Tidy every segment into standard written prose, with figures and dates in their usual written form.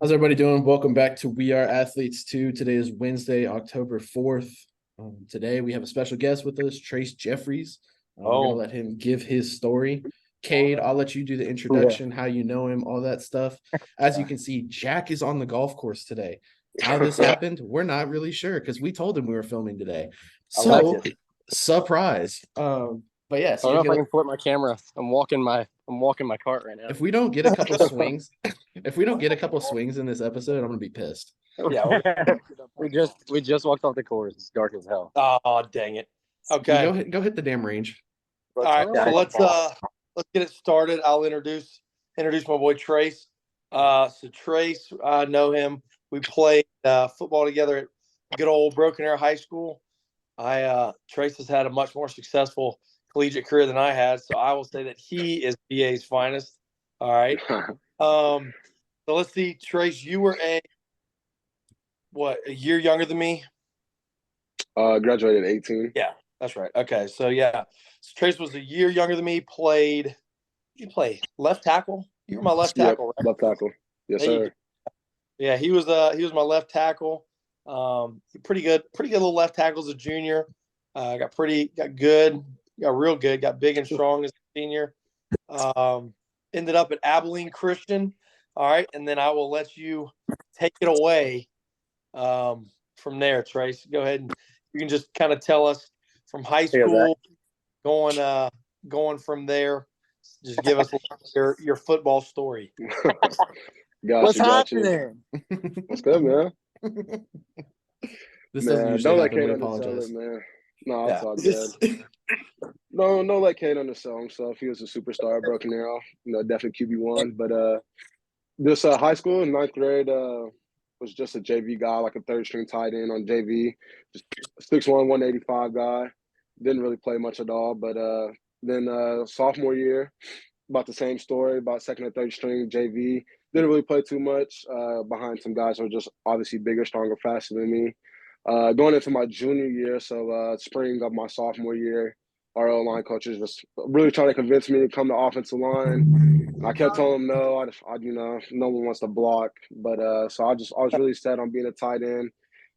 How's everybody doing? Welcome back to We Are Athletes 2. Today is Wednesday, October 4th. Today we have a special guest with us, Trase Jefferies. We're going to Oh, let him give his story. Cade, I'll let you do the yeah. introduction, how you know him, all that stuff. As you can see, Jack is on the golf course today. How this happened, we're not really sure because we told him we were filming today. I like So, it. surprise. But yeah, I so don't you're know if I gonna can flip my camera. I'm walking my cart right now. if we don't get a couple swings, if we don't get a couple swings in this episode, I'm gonna be pissed. Yeah, we just walked off the course. It's dark as hell. Oh, dang it. You Okay. go hit the damn range. All right. Yeah, So let's get it started. I'll introduce my boy Trace. So Trace, I know him. We played football together at good old Broken Arrow High School. Trace has had a much more successful collegiate career than I had, so I will say that he is BA's finest. All right. So let's see, Trace, you were a year younger than me? Graduated at 18. Yeah, that's right. Okay, so yeah, so Trace was a year younger than me. You play left tackle? You were my left Yep, tackle, right? left tackle. Yes, There you go. sir. Yeah, he was my left tackle. Pretty good little left tackle as a junior. Got good, got real good, got big and strong as a senior. Um, Ended up at Abilene Christian. All right, and then I will let you take it away from there, Trace. Go ahead and you can just kind of tell us from high Hey, Zach. school going from there. Just give us your football story. What's Got you. happening? What's good, man? This doesn't Man, usually don't let happen. Kane We undersell it, apologize. man. No, it's Yeah. all good. No, don't let Kane undersell himself. He was a superstar at Broken Arrow. Definitely QB1. But this high school in ninth grade was just a JV guy, like a third string tight end on JV. Just 6'1", 185 guy. Didn't really play much at all. But then sophomore year, about the same story, about second and third string JV. Didn't really play too much behind some guys who were just obviously bigger, stronger, faster than me. Going into my junior year, so spring of my sophomore year, our O-line coaches was really trying to convince me to come to offensive line. And I kept telling them no, no one wants to block. But so I was really set on being a tight end.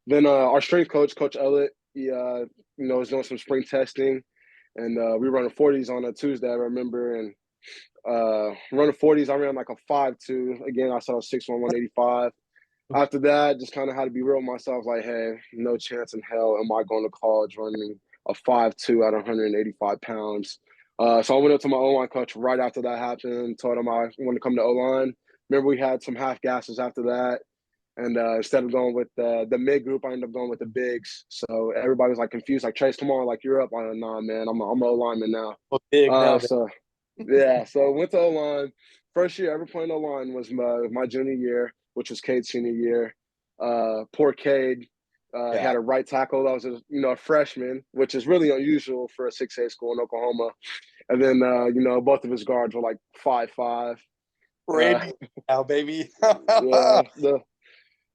Then our strength coach, Coach Ellett, he was doing some spring testing, and we were running 40s on a Tuesday, I remember, and running 40s, I ran like a 5'2". Again, I said I was 6'1", 185. After that, just kind of had to be real with myself, like, hey, no chance in hell am I going to college running a 5'2" at 185 pounds. So I went up to my O-line coach right after that happened, told him I wanted to come to O-line. Remember, we had some half gases after that. And instead of going with the mid group, I ended up going with the bigs. So everybody was like confused, like, Trace, come on, like, you're up. I'm like, nah, man, I'm an O-lineman now. Oh, big now. So yeah, so went to O-line. First year ever playing O-line was my junior year, which was Cade's senior year. Poor Cade had a right tackle that was a freshman, which is really unusual for a 6A school in Oklahoma. And then both of his guards were like 5'5". Randy now, baby.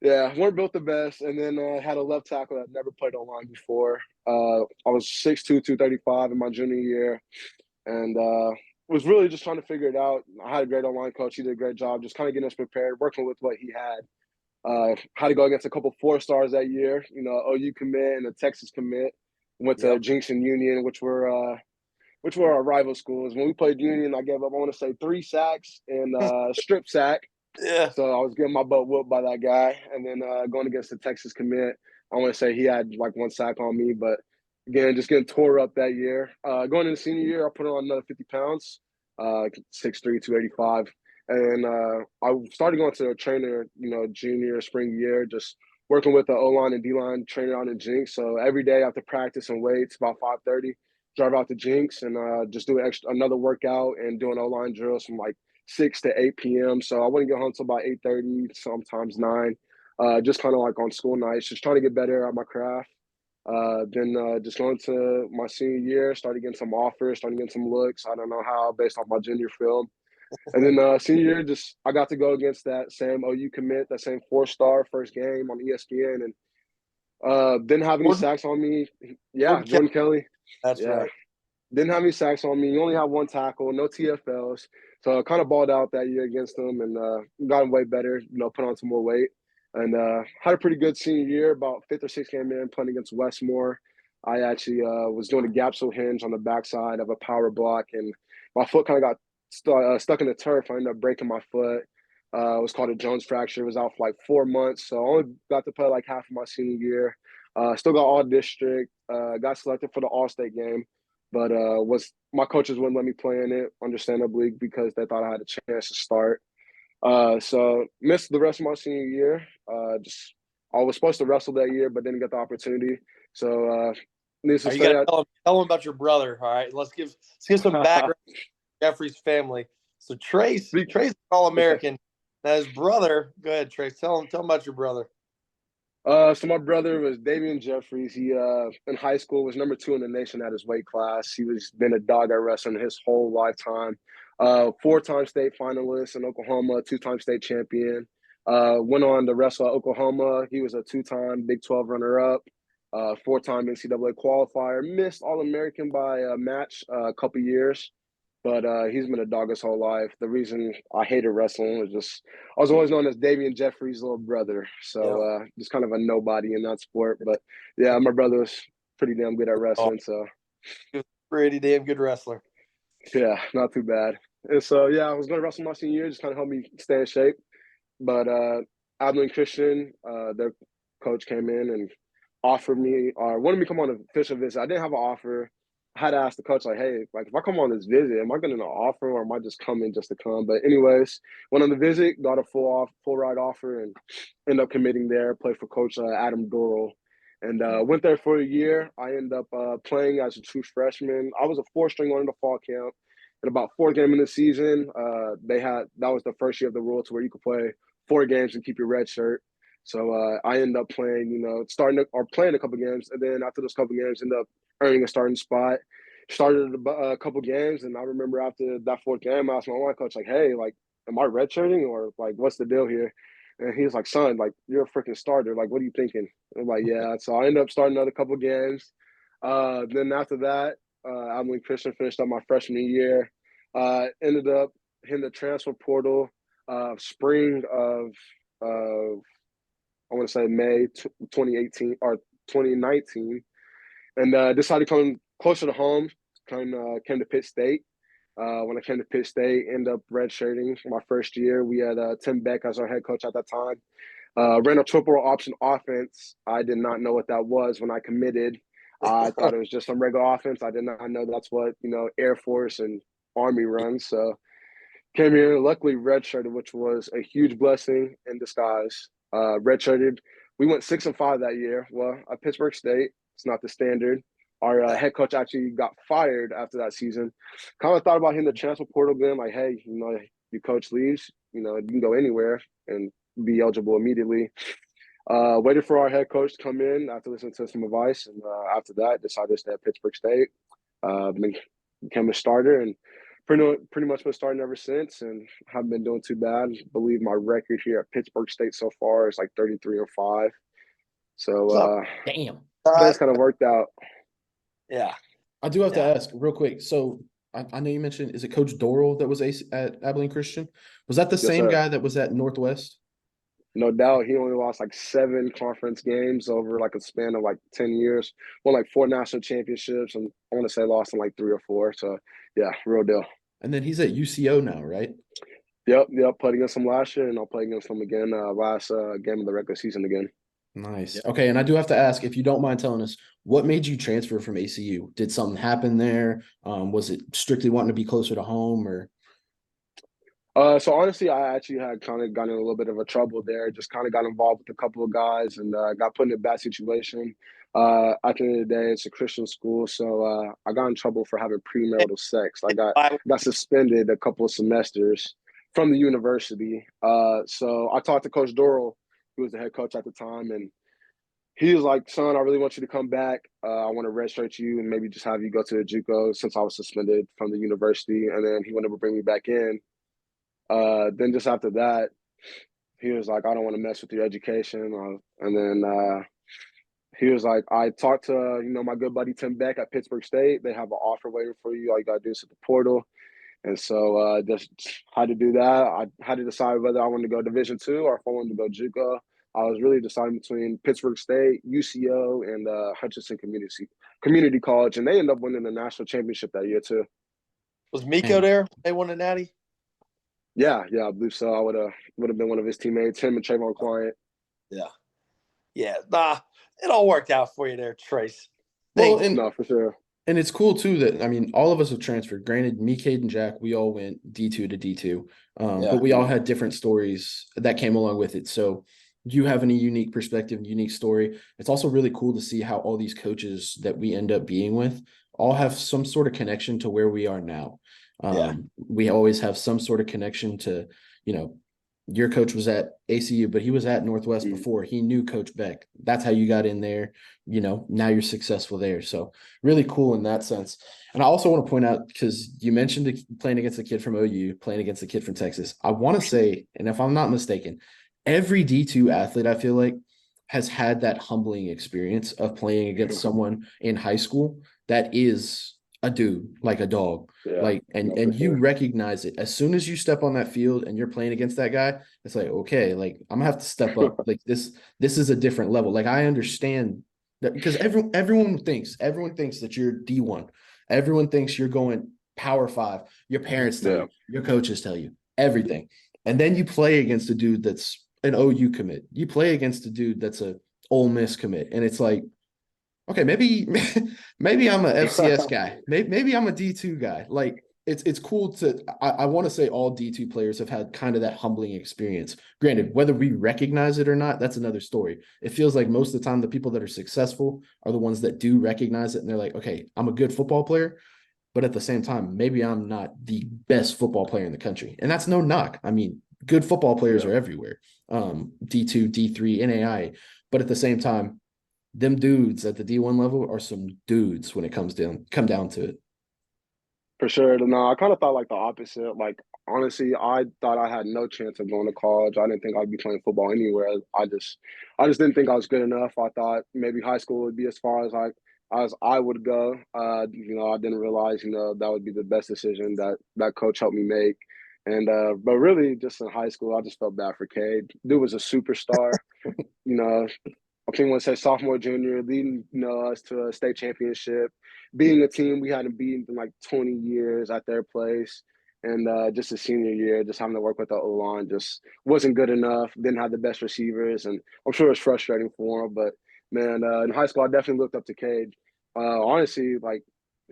Yeah, weren't built the best. And then had a left tackle that never played O-line before. I was 6'2", 235 in my junior year. And was really just trying to figure it out. I had a great online coach. He did a great job just kind of getting us prepared, working with what he had. Had to go against a couple 4-stars that year, OU commit and a Texas commit. Went to Yep. Junction Union, which were our rival schools. When we played Union, I gave up, I want to say, 3 sacks and strip sack. Yeah. So I was getting my butt whooped by that guy. And then going against the Texas commit, I want to say he had like 1 sack on me, but again, just getting tore up that year. Going into senior year, I put on another 50 pounds, 6'3", 285. And I started going to a trainer, junior, spring year, just working with the O-line and D-line trainer out in Jinx. So every day after practice and weights, about 5:30, drive out to Jinx and just do another workout and doing O-line drills from like 6 to 8 p.m. So I wouldn't get home until about 8:30, sometimes 9. Just kind of like on school nights, just trying to get better at my craft. Then just going to my senior year, started getting some offers, started getting some looks. I don't know how, based off my junior film. And then senior year, just I got to go against that same OU commit, that same 4-star first game on ESPN, and didn't have any Jordan, sacks on me. Yeah, Jordan Kelly. Jordan Kelly. That's Yeah, right. Didn't have any sacks on me. You only had one tackle, no TFLs. So I kind of balled out that year against them and got way better, put on some more weight. And had a pretty good senior year, about fifth or sixth game in, playing against Westmore. I actually was doing a gapsule hinge on the backside of a power block, and my foot kind of got stuck in the turf. I ended up breaking my foot. It was called a Jones fracture. It was out for like 4 months. So I only got to play like half of my senior year. Still got all district. Got selected for the All-State game, but was my coaches wouldn't let me play in it, understandably, because they thought I had a chance to start. So missed the rest of my senior year. Just I was supposed to wrestle that year, but didn't get the opportunity. So needless to You say, got to tell them about your brother. All right, let's give some background to Jeffrey's family. So Trase is All-American. Now his brother, go ahead, Trase. Tell him about your brother. So my brother was Trase Jefferies. He in high school was number 2 in the nation at his weight class. He was been a dog at wrestling his whole lifetime. 4-time state finalist in Oklahoma, 2-time state champion. Went on to wrestle at Oklahoma. He was a 2-time Big 12 runner-up, 4-time NCAA qualifier. Missed All-American by a match a couple years. But he's been a dog his whole life. The reason I hated wrestling was just I was always known as Trase Jefferies' little brother. So just kind of a nobody in that sport. But yeah, my brother was pretty damn good at wrestling. So He was a pretty damn good wrestler. yeah, not too bad. And so yeah, I was going to wrestle my senior year, just kind of help me stay in shape. But Abilene Christian, their coach came in and offered me or wanted me to come on an official visit. I didn't have an offer. I had to ask the coach, like, hey, like if I come on this visit, am I getting an offer or am I just coming just to come? But anyways, went on the visit, got a full ride offer, and ended up committing there. Played for Coach Adam Doral, and went there for a year. I ended up playing as a true freshman. I was a 4-string going into fall camp. And about 4th game in the season, that was the first year of the rule to where you could play 4 games and keep your red shirt. So I ended up playing, playing a couple games, and then after those couple games, ended up earning a starting spot. Started a couple games, and I remember after that 4th game, I asked my line coach, like, "Hey, like, am I redshirting or like what's the deal here?" And he was like, "Son, like, you're a freaking starter. Like, what are you thinking?" I'm like, "Yeah." So I ended up starting another couple games. Then after that, Abilene Christian finished up my freshman year. Ended up hitting the transfer portal spring of I want to say May 2018 or 2019, and decided to come closer to home. Came to Pitt State. When I came to Pitt State, ended up redshirting my first year. We had Tim Beck as our head coach at that time. Ran a triple option offense. I did not know what that was when I committed. I thought it was just some regular offense. I did not know that's what Air Force and Army runs. So came here, luckily redshirted, which was a huge blessing in disguise. Redshirted. We went 6-5 that year. Well, at Pittsburgh State, it's not the standard. Our head coach actually got fired after that season. Kind of thought about hitting the transfer portal again, like, hey, your coach leaves, you can go anywhere and be eligible immediately. Waited for our head coach to come in after listening to some advice, and after that, decided to stay at Pittsburgh State. Became a starter, and pretty much been starting ever since, and haven't been doing too bad. I believe my record here at Pittsburgh State so far is like 33-5. So Damn. that's kind of worked out. Yeah. I do have to ask real quick. So I know you mentioned, is it Coach Doral that was at Abilene Christian? Was that the same sir. guy that was at Northwest? No doubt, he only lost like 7 conference games over like a span of like 10 years. Won like 4 national championships, and I want to say lost in like 3 or 4. So yeah, real deal. And then he's at UCO now, right? Yep. Played against him last year, and I'll play against him again last game of the regular season again. Nice. Okay, and I do have to ask, if you don't mind telling us, what made you transfer from ACU? Did something happen there? Was it strictly wanting to be closer to home, or? So honestly, I actually had kind of gotten in a little bit of a trouble there. Just kind of got involved with a couple of guys and got put in a bad situation. At the end of the day, it's a Christian school, so I got in trouble for having premarital sex. I got suspended a couple of semesters from the university. So I talked to Coach Doral, who was the head coach at the time, and he was like, "Son, I really want you to come back. I want to redshirt you and maybe just have you go to the JUCO since I was suspended from the university." And then he wanted to bring me back in. Then just after that, he was like, "I don't want to mess with your education." And then he was like, I talked to my good buddy Tim Beck at Pittsburgh State. They have an offer waiting for you. All you gotta do is at the portal. And so just had to do that. I had to decide whether I wanted to go Division II or if I wanted to go JUCO. I was really deciding between Pittsburgh State, UCO, and Hutchinson Community College, and they ended up winning the national championship that year too. Was Miko there? They won a natty? Yeah, I believe so. I would have been one of his teammates, him and Trayvon Client. Yeah. Nah, it all worked out for you there, Trace. Well, Thanks. No, for sure. And it's cool too that I mean all of us have transferred. Granted, me, Cade, and Jack, we all went D2 to D2, but we all had different stories that came along with it. So you have a unique perspective, unique story. It's also really cool to see how all these coaches that we end up being with all have some sort of connection to where we are now. We always have some sort of connection to, your coach was at ACU, but he was at Northwest before. He knew Coach Beck. That's how you got in there. Now you're successful there. So really cool in that sense. And I also want to point out, because you mentioned playing against a kid from OU, playing against a kid from Texas. I want to say, and if I'm not mistaken, every D2 athlete, I feel like, has had that humbling experience of playing against someone in high school that is a dude, like a dog. And you recognize it as soon as you step on that field and you're playing against that guy. It's like, okay, like I'm gonna have to step up. Like this is a different level. Like I understand that, because everyone thinks that you're D1. Everyone thinks you're going Power 5. Your parents tell you, your coaches tell you everything, and then you play against a dude that's an OU commit. You play against a dude that's a Ole Miss commit, and it's like, okay, maybe I'm a FCS guy. Maybe I'm a D2 guy. Like it's cool to. I want to say all D2 players have had kind of that humbling experience. Granted, whether we recognize it or not, that's another story. It feels like most of the time the people that are successful are the ones that do recognize it, and they're like, okay, I'm a good football player, but at the same time, maybe I'm not the best football player in the country, and that's no knock. I mean, good football players are everywhere. D2, D3, NAI, but at the same time, them dudes at the D1 level are some dudes when it come down to it. For sure. No, I kind of thought like the opposite. Like honestly, I thought I had no chance of going to college. I didn't think I'd be playing football anywhere. I just didn't think I was good enough. I thought maybe high school would be as far as I would go. I didn't realize that would be the best decision that coach helped me make. And but really, just in high school, I just felt bad for Cade. Dude was a superstar. I think once say sophomore, junior, leading us to a state championship, being a team we hadn't beaten in like 20 years at their place, and just a senior year, just having to work with the O-line just wasn't good enough. Didn't have the best receivers, and I'm sure it's frustrating for him. But man, in high school, I definitely looked up to Cade. Honestly, like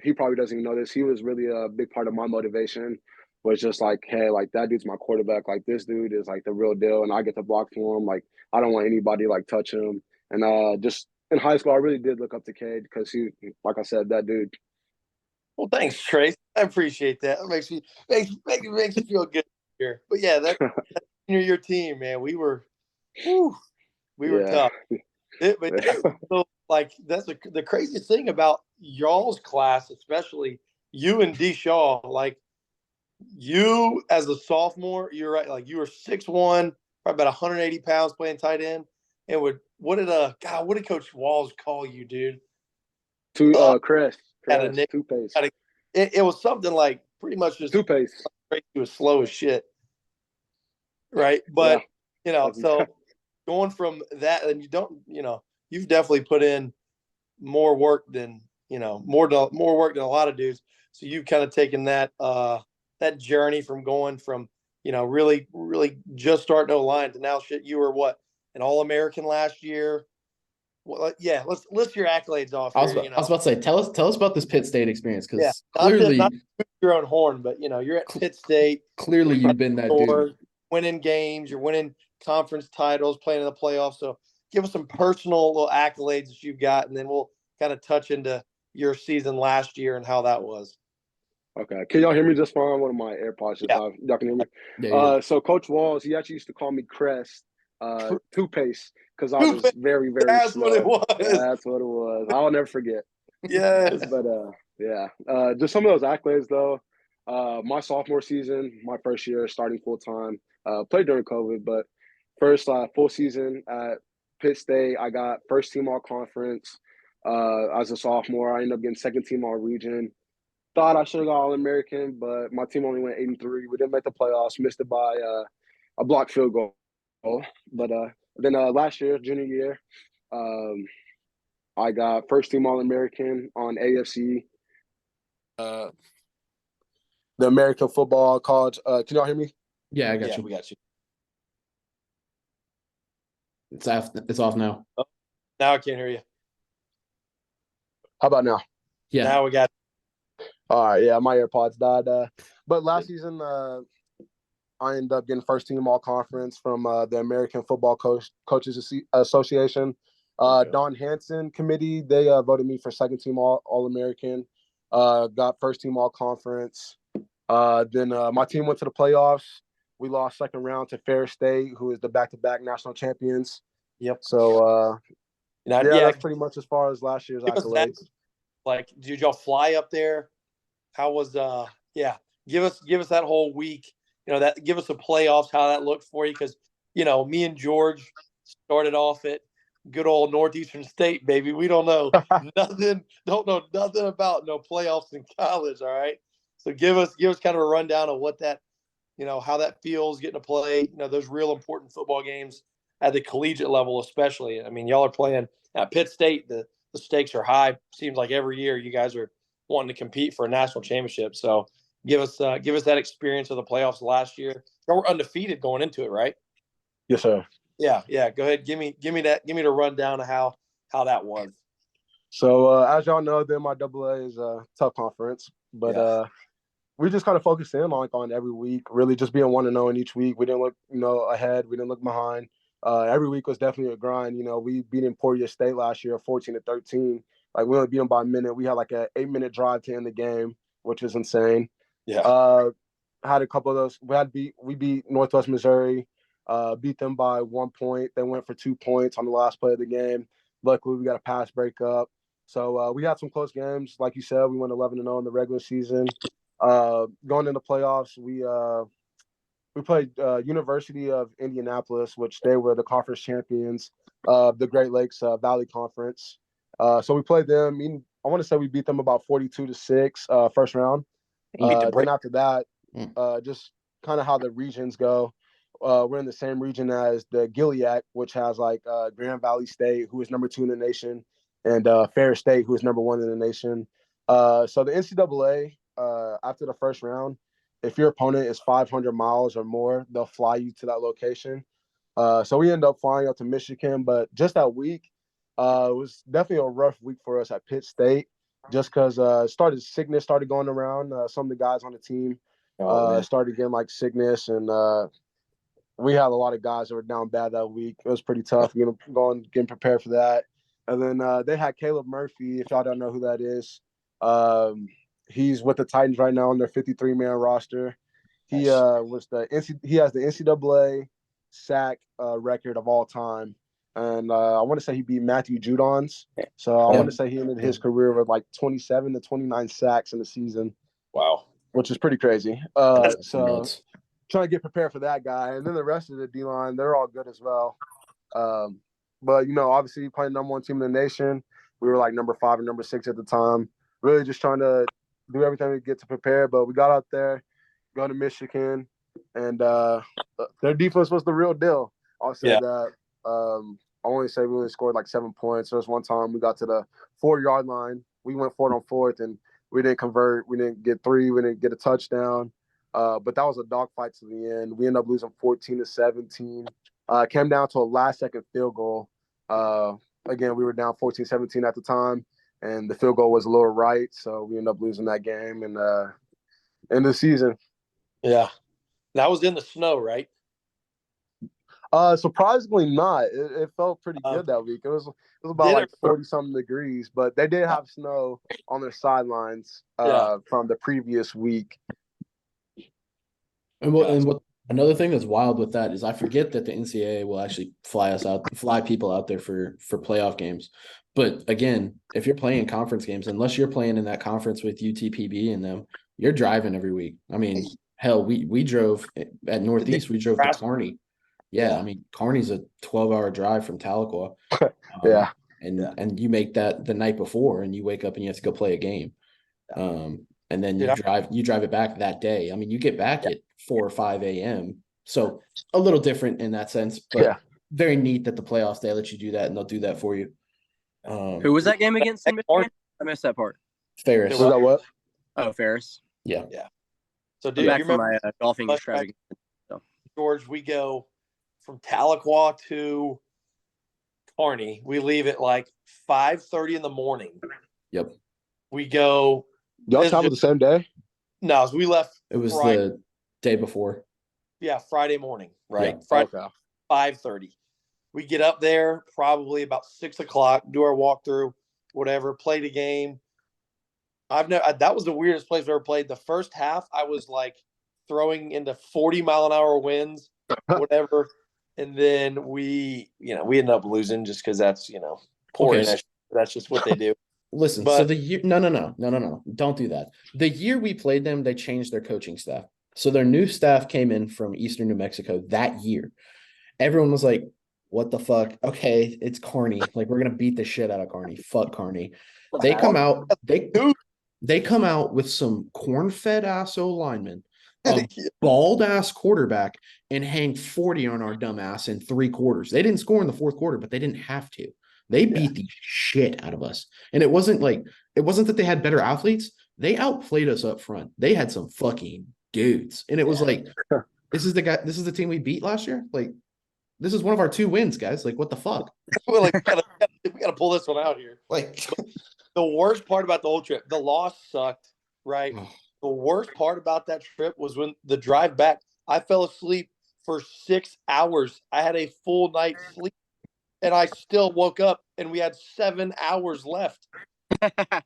he probably doesn't even know this. He was really a big part of my motivation. Was just like, hey, like that dude's my quarterback. Like this dude is like the real deal, and I get to block for him. Like I don't want anybody like touch him. And just in high school, I really did look up to Cade because he, like I said, that dude. Well, thanks, Trace. I appreciate that. It makes me feel good here. But yeah, that your team, man. We were tough. So like that's the craziest thing about y'all's class, especially you and D Shaw. Like you as a sophomore, you're right. Like you were 6'1", probably about 180 pounds, playing tight end. And what did Coach Walls call you, dude? Chris, two-pace. It was something like pretty much just two-pace. He was slow as shit, right? But so going from that, and you've definitely put in more work than more work than a lot of dudes. So you've kind of taken that journey from going from really just starting O-line to now shit. You were what, an All-American last year? Well, yeah, let's list your accolades off. I was about to say, tell us about this Pitt State experience, because clearly not your own horn, but you're at Pitt State. Clearly, you've been that dude. Winning games, you're winning conference titles, playing in the playoffs. So give us some personal little accolades that you've got, and then we'll kind of touch into your season last year and how that was. Okay, can y'all hear me just fine? One of my AirPods just off. Y'all can hear me. Yeah. So Coach Walls, he actually used to call me Crest, two-pace, because I was very, very That's slow. What it was. That's what it was. I'll never forget. Yes. But just some of those accolades though. My sophomore season, my first year starting full time, played during COVID, but first full season at Pitt State, I got first team all conference. As a sophomore, I ended up getting second team all region. Thought I should have got All American, but my team only went 8-3. We didn't make the playoffs, missed it by a blocked field goal. But then last year, junior year, I got first team All American on AFC. The American Football College. Can y'all hear me? Yeah, I got Yeah, you. we got you. It's off. It's off now. Oh, now I can't hear you. How about now? Yeah. Now we got. All right, yeah, my AirPods died. But last season, I ended up getting first team all conference from the American Football Coaches Association. Don Hanson committee, they voted me for second team all American. Got first team all conference. Then my team went to the playoffs. We lost second round to Ferris State, who is the back-to-back national champions. Yep. So yeah, that's pretty much as far as last year's give us that. accolades. Like, did y'all fly up there? How was give us that whole week, that give us the playoffs, how that looked for you, because me and George started off at good old Northeastern State, baby. We don't know nothing about no playoffs in college. All right, so give us kind of a rundown of what that, how that feels getting to play those real important football games at the collegiate level, especially. I mean, y'all are playing at Pitt State. The stakes are high. Seems like every year you guys are wanting to compete for a national championship. So give us that experience of the playoffs last year. You were undefeated going into it, right? Yes, sir. Yeah. Go ahead. Give me the rundown of how that was. So as y'all know, the MIAA is a tough conference, but we just kind of focused in on every week, really just being 1-0 in each week. We didn't look ahead, we didn't look behind. Every week was definitely a grind. We beat Emporia State last year 14-13. Like, we only beat them by a minute. We had like an 8-minute drive to end the game, which was insane. Yeah. Had a couple of those. We beat Northwest Missouri, beat them by 1 point. They went for 2 points on the last play of the game. Luckily, we got a pass breakup. So we had some close games. Like you said, we went 11-0 in the regular season. Going into playoffs, we played University of Indianapolis, which they were the conference champions of the Great Lakes Valley Conference. So we played them. I want to say we beat them about 42-6 first round. Then after that, just kind of how the regions go. We're in the same region as the Gilead, which has like Grand Valley State, who is number 2 in the nation, and Ferris State, who is number 1 in the nation. So the NCAA, after the first round, if your opponent is 500 miles or more, they'll fly you to that location. So we ended up flying up to Michigan, but just that week, it was definitely a rough week for us at Pitt State, just because sickness started going around. Some of the guys on the team started getting like sickness, and we had a lot of guys that were down bad that week. It was pretty tough getting prepared for that. And then they had Caleb Murphy, if y'all don't know who that is. He's with the Titans right now on their 53-man roster. He has the NCAA sack record of all time, and I want to say he beat Matthew Judon's. So I want to say he ended his career with like 27 to 29 sacks in the season. Wow, which is pretty crazy. So trying to get prepared for that guy, and then the rest of the D line, they're all good as well. But obviously playing number 1 team in the nation, we were like number 5 and number 6 at the time. Really just trying to do everything we get to prepare, but we got out there, go to Michigan, and their defense was the real deal. I'll say that. I only say we only scored like 7 points. There was one time we got to the 4-yard line. We went 4 on 4th, and we didn't convert. We didn't get 3. We didn't get a touchdown. But that was a dogfight to the end. We ended up losing 14-17. Came down to a last-second field goal. Again, we were down 14-17 at the time, and the field goal was a little right, so we ended up losing that game and end the season. Yeah, that was in the snow, right? Surprisingly not. It felt pretty good that week. It was about like 40-something degrees, but they did have snow on their sidelines from the previous week. And what another thing that's wild with that is I forget that the NCAA will actually fly people out there for playoff games. But again, if you're playing conference games, unless you're playing in that conference with UTPB and them, you're driving every week. I mean, hell, we drove at Northeast. We drove to Kearney. Yeah, I mean, Kearney's a 12-hour drive from Tahlequah. Yeah. And you make that the night before, and you wake up and you have to go play a game. And then Dude, you drive it back that day. I mean, you get back at 4 or 5 a.m. So a little different in that sense, but very neat that the playoffs they let you do that, and they'll do that for you. Who was that game against in Michigan? I missed that part. Ferris. Was that what? Oh, Ferris. Yeah. So, I'm dude, back you from remember my golfing extravaganza. George? We go from Tahlequah to Kearney. We leave at like 5:30 in the morning. Yep. We go. Y'all travel the same day? No, so we left. It was Friday. the day before. Yeah, Friday morning, right? Yeah. Friday, Okay. 5:30. We get up there probably about 6 o'clock, do our walkthrough, whatever, play the game. That was the weirdest place I've ever played. The first half, I was like throwing into 40-mile-an-hour winds, whatever. And then we ended up losing just because that's, poor Okay, that's just what they do. Listen, so the year no. Don't do that. The year we played them, they changed their coaching staff. So their new staff came in from Eastern New Mexico that year. Everyone was like, what the fuck? Okay, it's Kearney. Like, we're gonna beat the shit out of Kearney. Fuck Kearney. They come out, they come out with some corn-fed ass O-linemen, a bald ass quarterback, and hang 40 on our dumb ass in 3 quarters. They didn't score in the fourth quarter, but they didn't have to. They beat the shit out of us. And it wasn't that they had better athletes. They outplayed us up front. They had some fucking dudes. And it was like, this is the team we beat last year. Like, this is one of our 2 wins, guys. Like, what the fuck? We're like, we gotta pull this one out here. Like, the worst part about the whole trip, the loss sucked, right? The worst part about that trip was when the drive back, I fell asleep for 6 hours. I had a full night's sleep, and I still woke up, and we had 7 hours left. I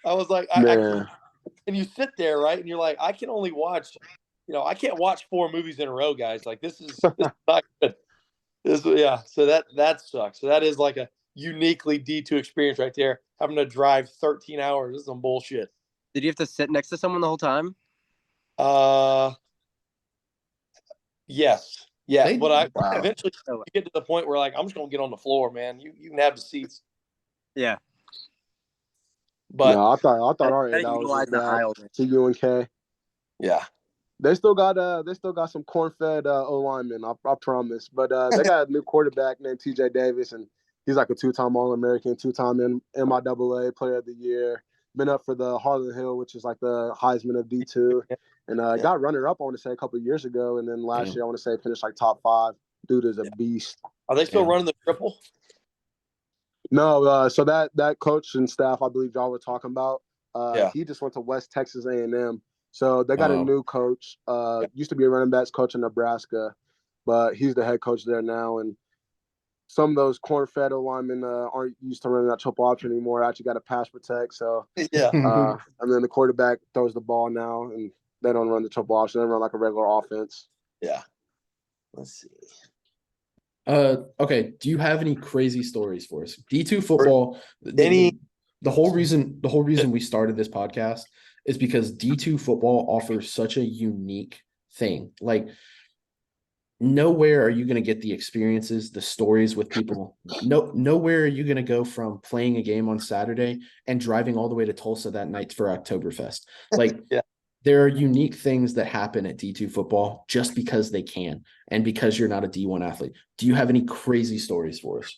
was like, and you sit there, right? And you're like, I can only watch, I can't watch 4 movies in a row, guys. Like, this is not good. So that sucks. So that is like a uniquely D2 experience right there. Having to drive 13 hours. This is some bullshit. Did you have to sit next to someone the whole time? Yes. Yeah. But eventually you get to the point where like, I'm just gonna get on the floor, man. You can have the seats. Yeah. But no, I thought our end was the aisle to UNK. Yeah. They still got some corn-fed O-linemen, I promise. But they got a new quarterback named TJ Davis, and he's like a 2-time All-American, 2-time MIAA Player of the Year. Been up for the Harlan Hill, which is like the Heisman of D2, and got runner-up, I want to say, a couple of years ago. And then last year, I want to say, finished like top 5. Dude is a beast. Are they still running the triple? No, so that coach and staff, I believe y'all were talking about, he just went to West Texas A&M. So they got a new coach. Used to be a running backs coach in Nebraska, but he's the head coach there now. And some of those corn-fed linemen aren't used to running that triple option anymore. Actually got to pass protect. So and then the quarterback throws the ball now, and they don't run the triple option. They run like a regular offense. Yeah. Let's see. Okay. Do you have any crazy stories for us? D2 football. The whole reason we started this podcast is because D2 football offers such a unique thing. Like, nowhere are you going to get the experiences, the stories with people. Nowhere are you going to go from playing a game on Saturday and driving all the way to Tulsa that night for Oktoberfest. Like, there are unique things that happen at D2 football just because they can, and because you're not a D1 athlete. Do you have any crazy stories for us?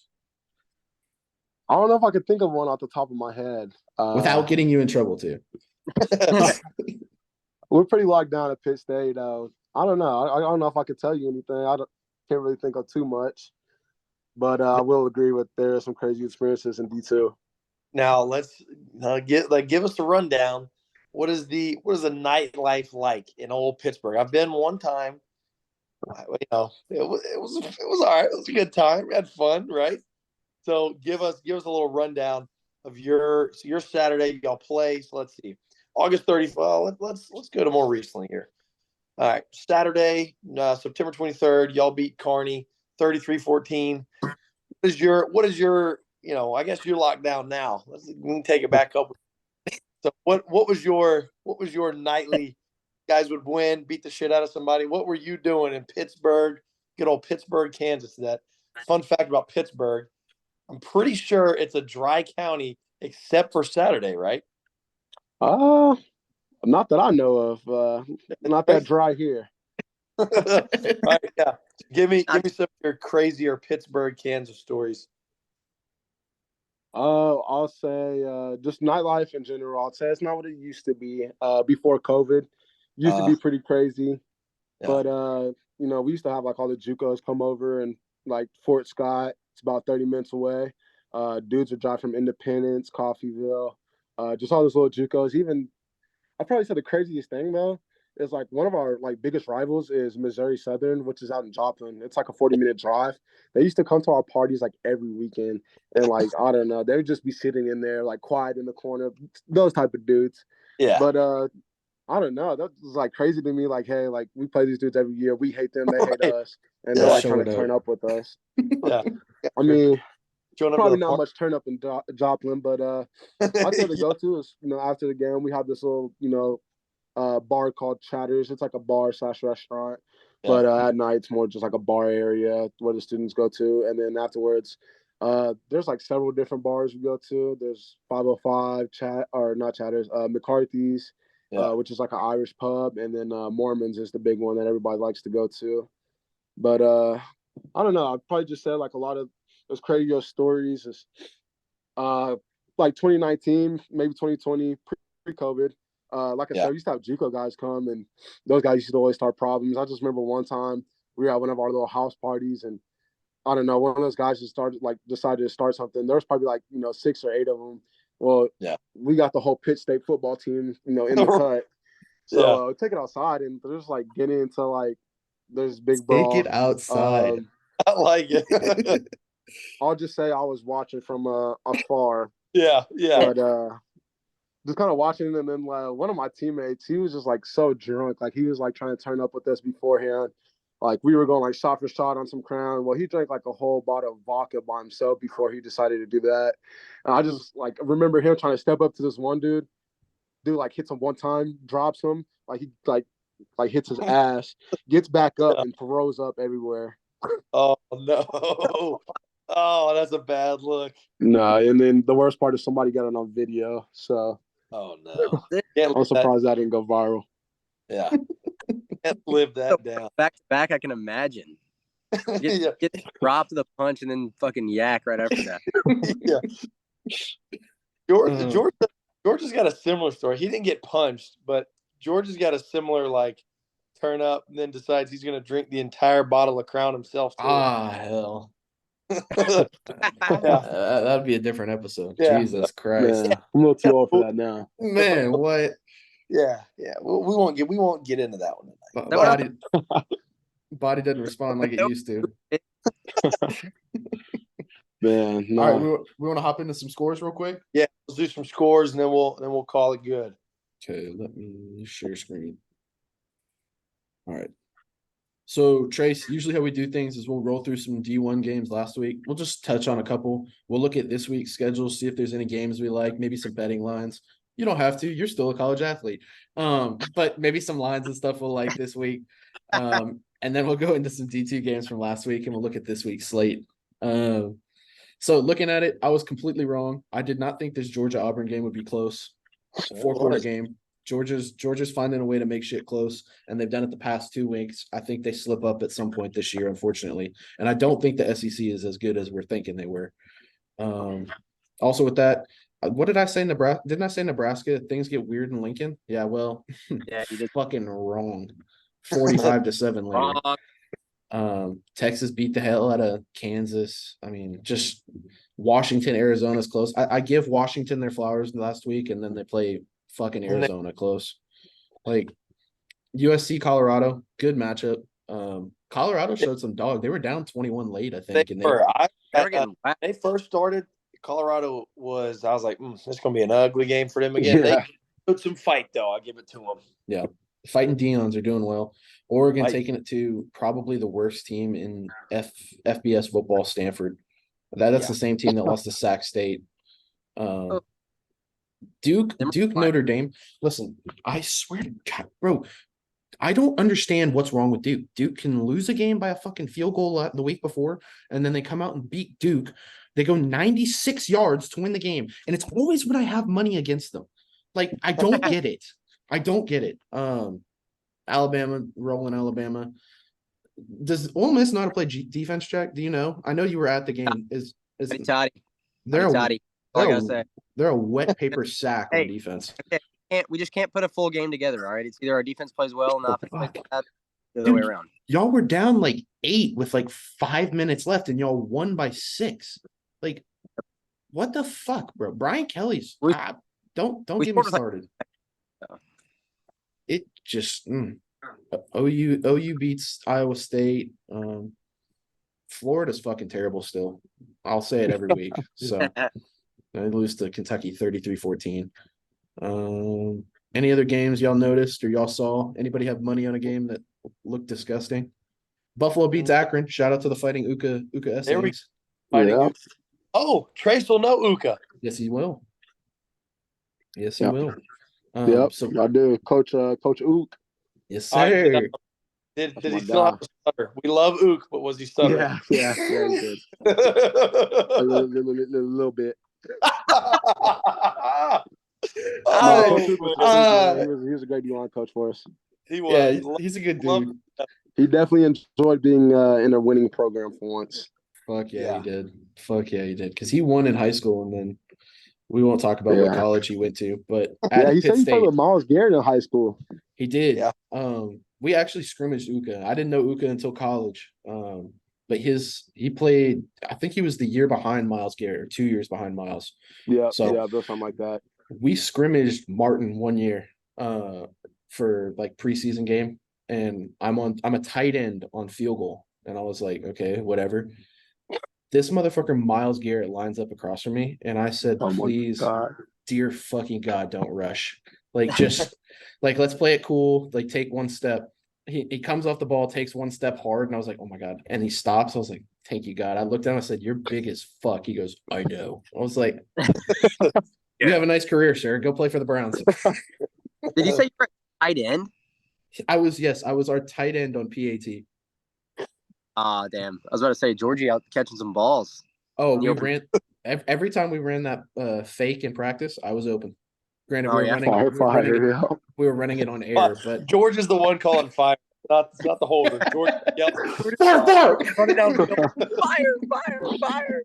I don't know if I could think of one off the top of my head. Without getting you in trouble, too. We're pretty locked down at Pitt State. I don't know. I don't know if I could tell you anything. Can't really think of too much. But I will agree with there are some crazy experiences in D2. Now let's give us the rundown. What is the nightlife like in old Pittsburgh? I've been one time. It was all right. It was a good time. We had fun, right? So give us a little rundown of your Saturday. Y'all play. So let's see. August 30th. Well, let's go to more recently here. All right, Saturday, September 23rd. Y'all beat Kearney 33-14. What is your I guess you're locked down now. We can take it back up. So what was your nightly? Guys would win, beat the shit out of somebody. What were you doing in Pittsburgh good old Pittsburgh, Kansas. That fun fact about Pittsburgh, I'm pretty sure it's a dry county except for Saturday, right? Not that I know of. Not that dry here. Right, yeah. Give me some of your crazier Pittsburgh, Kansas stories. I'll say just nightlife in general. I'll say it's not what it used to be. Before COVID, used to be pretty crazy. Yeah. But we used to have like all the JUCOs come over and like Fort Scott. It's about 30 minutes away. Dudes would drive from Independence, Coffeyville, just all those little JUCOs. Even I probably said the craziest thing though is like one of our like biggest rivals is Missouri Southern, which is out in Joplin. It's like a 40-minute drive. They used to come to our parties like every weekend, and like I don't know, they would just be sitting in there like quiet in the corner. Those type of dudes. Yeah. But I don't know. That was like crazy to me. Like, hey, like we play these dudes every year. We hate them. They hate us, and they're like trying to turn up with us. Yeah. I mean, probably not much much turn up in Joplin, but I say the go-to is after the game we have this little bar called Chatters. It's like a bar / restaurant, but at night it's more just like a bar area where the students go to, and then afterwards. There's like several different bars we go to. There's 505 not Chatters, McCarthy's, which is like an Irish pub, and then Mormons is the big one that everybody likes to go to. But I don't know. I'd probably just say like a lot of those crazy stories is like 2019, maybe 2020, pre-COVID. Like I said, we used to have JUCO guys come, and those guys used to always start problems. I just remember one time we were at one of our little house parties, and I don't know, one of those guys just decided to start something. There was probably like 6 or 8 of them. Well, we got the whole Pitt State football team, in the cut. So take it outside, and there's like getting into like there's big brawl. Take it outside. I like it. I'll just say I was watching from afar. Yeah. But just kind of watching, and then one of my teammates, he was just like so drunk, like he was like trying to turn up with us beforehand. Like we were going like shot for shot on some Crown. Well, he drank like a whole bottle of vodka by himself before he decided to do that. And I just like remember him trying to step up to this one dude. Dude like hits him one time, drops him, like he like hits his ass, gets back up and throws up everywhere. Oh no. Oh, that's a bad look. No, and then the worst part is somebody got it on video. So oh no. I'm surprised that didn't go viral. Yeah. Can't live that down. Back to back, I can imagine. Get dropped to the punch and then fucking yak right after that. George has got a similar story. He didn't get punched, but George has got a similar like turn up and then decides he's going to drink the entire bottle of Crown himself too. Hell. That'd be a different episode. Jesus Christ. Yeah, I'm a little too old for that now. Man, what? Yeah. We won't get into that one tonight. Body doesn't respond like it used to. Man, no. All right, we want to hop into some scores real quick. Yeah, let's do some scores and then we'll call it good. Okay, let me share screen. All right. So, Trace, usually how we do things is we'll roll through some D1 games last week. We'll just touch on a couple. We'll look at this week's schedule, see if there's any games we like, maybe some betting lines. You don't have to. You're still a college athlete. But maybe some lines and stuff we'll like this week. And then we'll go into some D2 games from last week, and we'll look at this week's slate. So looking at it, I was completely wrong. I did not think this Georgia-Auburn game would be close. 4-quarter game. Georgia's finding a way to make shit close, and they've done it the past 2 weeks. I think they slip up at some point this year, unfortunately. And I don't think the SEC is as good as we're thinking they were. Also with that, what did I say? Nebraska? Didn't I say Nebraska? Things get weird in Lincoln? Yeah, well, yeah, you did. Fucking wrong. 45-7 later. Texas beat the hell out of Kansas. I mean, just Washington, Arizona's close. I give Washington their flowers last week, and then they play fucking Arizona close. Like USC, Colorado, good matchup. Colorado showed some dog. They were down 21 late, I think. They first started. Colorado was. I was like, this is gonna be an ugly game for them again. Yeah. They put some fight though. I'll give it to them. Yeah. Fighting Deons are doing well. Oregon taking it to probably the worst team in FBS football, Stanford. That's the same team that lost to Sac State. Duke, Notre Dame. Listen, I swear to God, bro, I don't understand what's wrong with Duke. Duke can lose a game by a fucking field goal the week before, and then they come out and beat Duke. They go 96 yards to win the game, and it's always when I have money against them. Like, I don't get it. I don't get it. Alabama, rolling Alabama. Does Ole Miss know how to play defense, Jack? Do you know? I know you were at the game. They're a wet paper sack on defense. We just can't put a full game together. All right, it's either our defense plays well and the offense plays bad, the other Dude, way around. Y'all were down like 8 with like 5 minutes left, and y'all won by 6. Like, what the fuck, bro? Brian Kelly's don't get me started. It just OU beats Iowa State. Florida's fucking terrible still. I'll say it every week. So they lose to Kentucky 33-14. Any other games y'all noticed or y'all saw? Anybody have money on a game that looked disgusting? Buffalo beats Akron. Shout out to the Fighting Uka Essays. Oh, Trase will know Uka. Yes, he will. Yes, he will. So I do, Coach Ook. Yes, sir. Did he still have a stutter? We love Ook, but was he stuttering? Yeah, he did. a little bit. He was a great D-line coach for us. He was. Yeah, he's a good dude. He definitely enjoyed being in a winning program for once. Fuck yeah, he did. Fuck yeah, he did. Because he won in high school, and then we won't talk about what college he went to. But he said he played with Miles Garrett in high school. He did. Yeah. We actually scrimmaged Uka. I didn't know Uka until college. But he played. I think he was the year behind Miles Garrett, or 2 years behind Miles. Yeah. So something like that. We scrimmaged Martin one year for like preseason game, and I'm a tight end on field goal, and I was like, okay, whatever. This motherfucker Miles Garrett lines up across from me, and I said, please, dear fucking God, don't rush. Like, just like, let's play it cool. Like, take one step. He comes off the ball, takes one step hard, and I was like, oh my God. And he stops. I was like, thank you, God. I looked down, I said, you're big as fuck. He goes, I know. I was like, you have a nice career, sir. Go play for the Browns. Did you say you were a tight end? I was our tight end on PAT. Ah, damn. I was about to say, Georgie out catching some balls. Oh, we ran every time we ran that fake in practice, I was open. Granted, we were running it on air, but George is the one calling fire. Not the holder. George yells, fire! Running down Fire!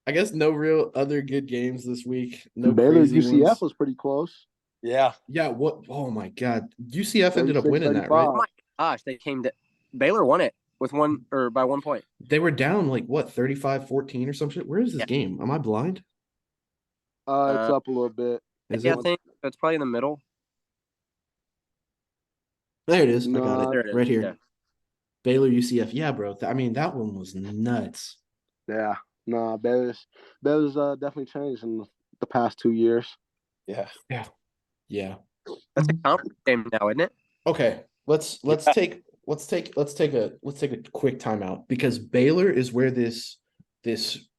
I guess no real other good games this week. No Baylor crazy UCF ones. was pretty close. Yeah. What? Oh my God! UCF ended up winning that, right? Oh my gosh, Baylor won it by 1 point. They were down like what, 35-14 or some shit. Where is this game? Am I blind? It's up a little bit. I think it's probably in the middle. There it is. I got it right here. Yeah. Baylor UCF. Yeah, bro. I mean, that one was nuts. Yeah. No, Baylor's definitely changed in the past 2 years. Yeah. That's a conference game now, isn't it? Okay. Let's take a quick timeout, because Baylor is where this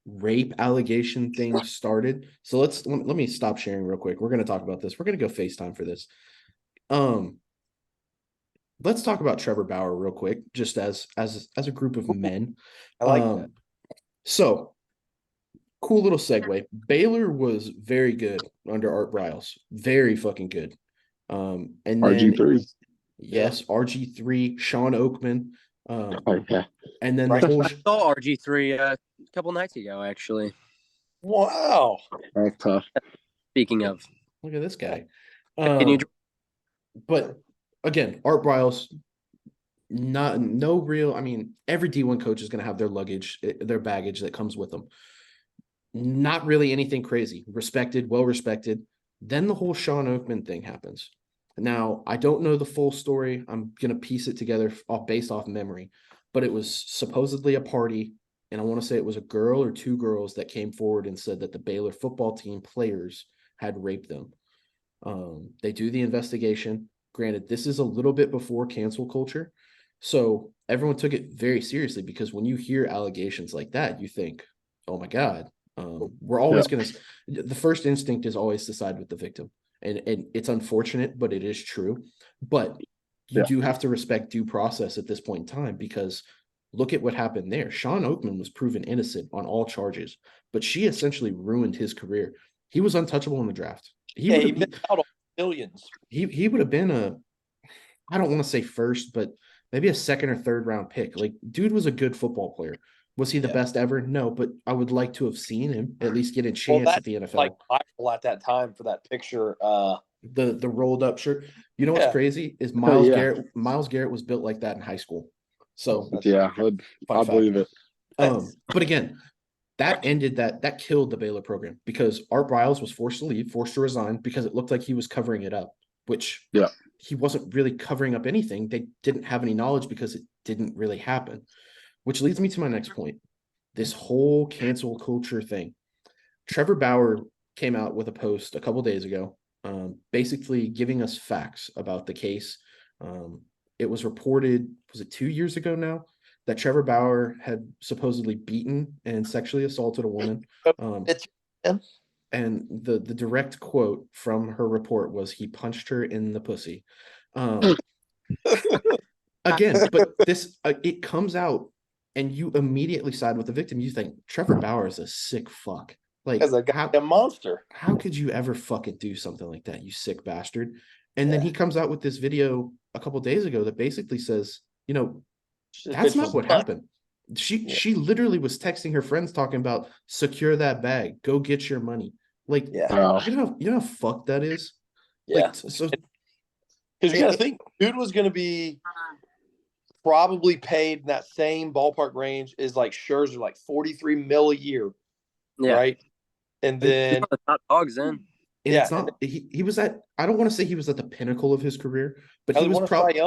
rape allegation thing started. So let me stop sharing real quick. We're going to talk about this. We're going to go FaceTime for this. Let's talk about Trevor Bauer real quick, just as a group of men. I like that. So cool little segue. Baylor was very good under Art Briles. Very fucking good. And then RG3. Yes, RG3, Sean Oakman. And then I saw RG3 a couple nights ago, actually. Wow. That's tough. Speaking of. Look at this guy. But again, Art Briles, no real. I mean, every D1 coach is going to have their baggage that comes with them. Not really anything crazy. Respected, well respected. Then the whole Sean Oakman thing happens. Now, I don't know the full story. I'm going to piece it together based off memory, but it was supposedly a party, and I want to say it was a girl or 2 girls that came forward and said that the Baylor football team players had raped them. They do the investigation. Granted, this is a little bit before cancel culture, so everyone took it very seriously, because when you hear allegations like that, you think, oh my God, we're always going to – the first instinct is always to side with the victim. and it's unfortunate, but it is true. But you do have to respect due process at this point in time, because look at what happened there. Sean Oakman was proven innocent on all charges, but she essentially ruined his career. He was untouchable in the draft. He missed out on millions. He would have been I don't want to say first, but maybe a second or third round pick. Like, dude was a good football player. Was he the best ever? No, but I would like to have seen him at least get a chance at the NFL. Like viral at that time for that picture. The rolled up shirt. You know what's crazy is Myles Garrett. Myles Garrett was built like that in high school. So I believe it. But again, that killed the Baylor program, because Art Briles was forced to leave, forced to resign, because it looked like he was covering it up, which he wasn't really covering up anything. They didn't have any knowledge because it didn't really happen, which leads me to my next point. This whole cancel culture thing. Trevor Bauer came out with a post a couple days ago, basically giving us facts about the case. It was reported, was it 2 years ago now, that Trevor Bauer had supposedly beaten and sexually assaulted a woman. And the direct quote from her report was, he punched her in the pussy. Again, but this it comes out and you immediately side with the victim. You think Trevor Bauer is a sick fuck. Like, as a goddamn monster. How could you ever fucking do something like that, you sick bastard? And then he comes out with this video a couple days ago that basically says, that's not what happened. She literally was texting her friends talking about, secure that bag, go get your money. Like, you know how fucked that is? Yeah. Like, so because you got to think, dude was going to be probably paid in that same ballpark range as like Scherzer, like $43 million a year, right? And then the top dogs then. And it's not. He was at. I don't want to say he was at the pinnacle of his career, but he was probably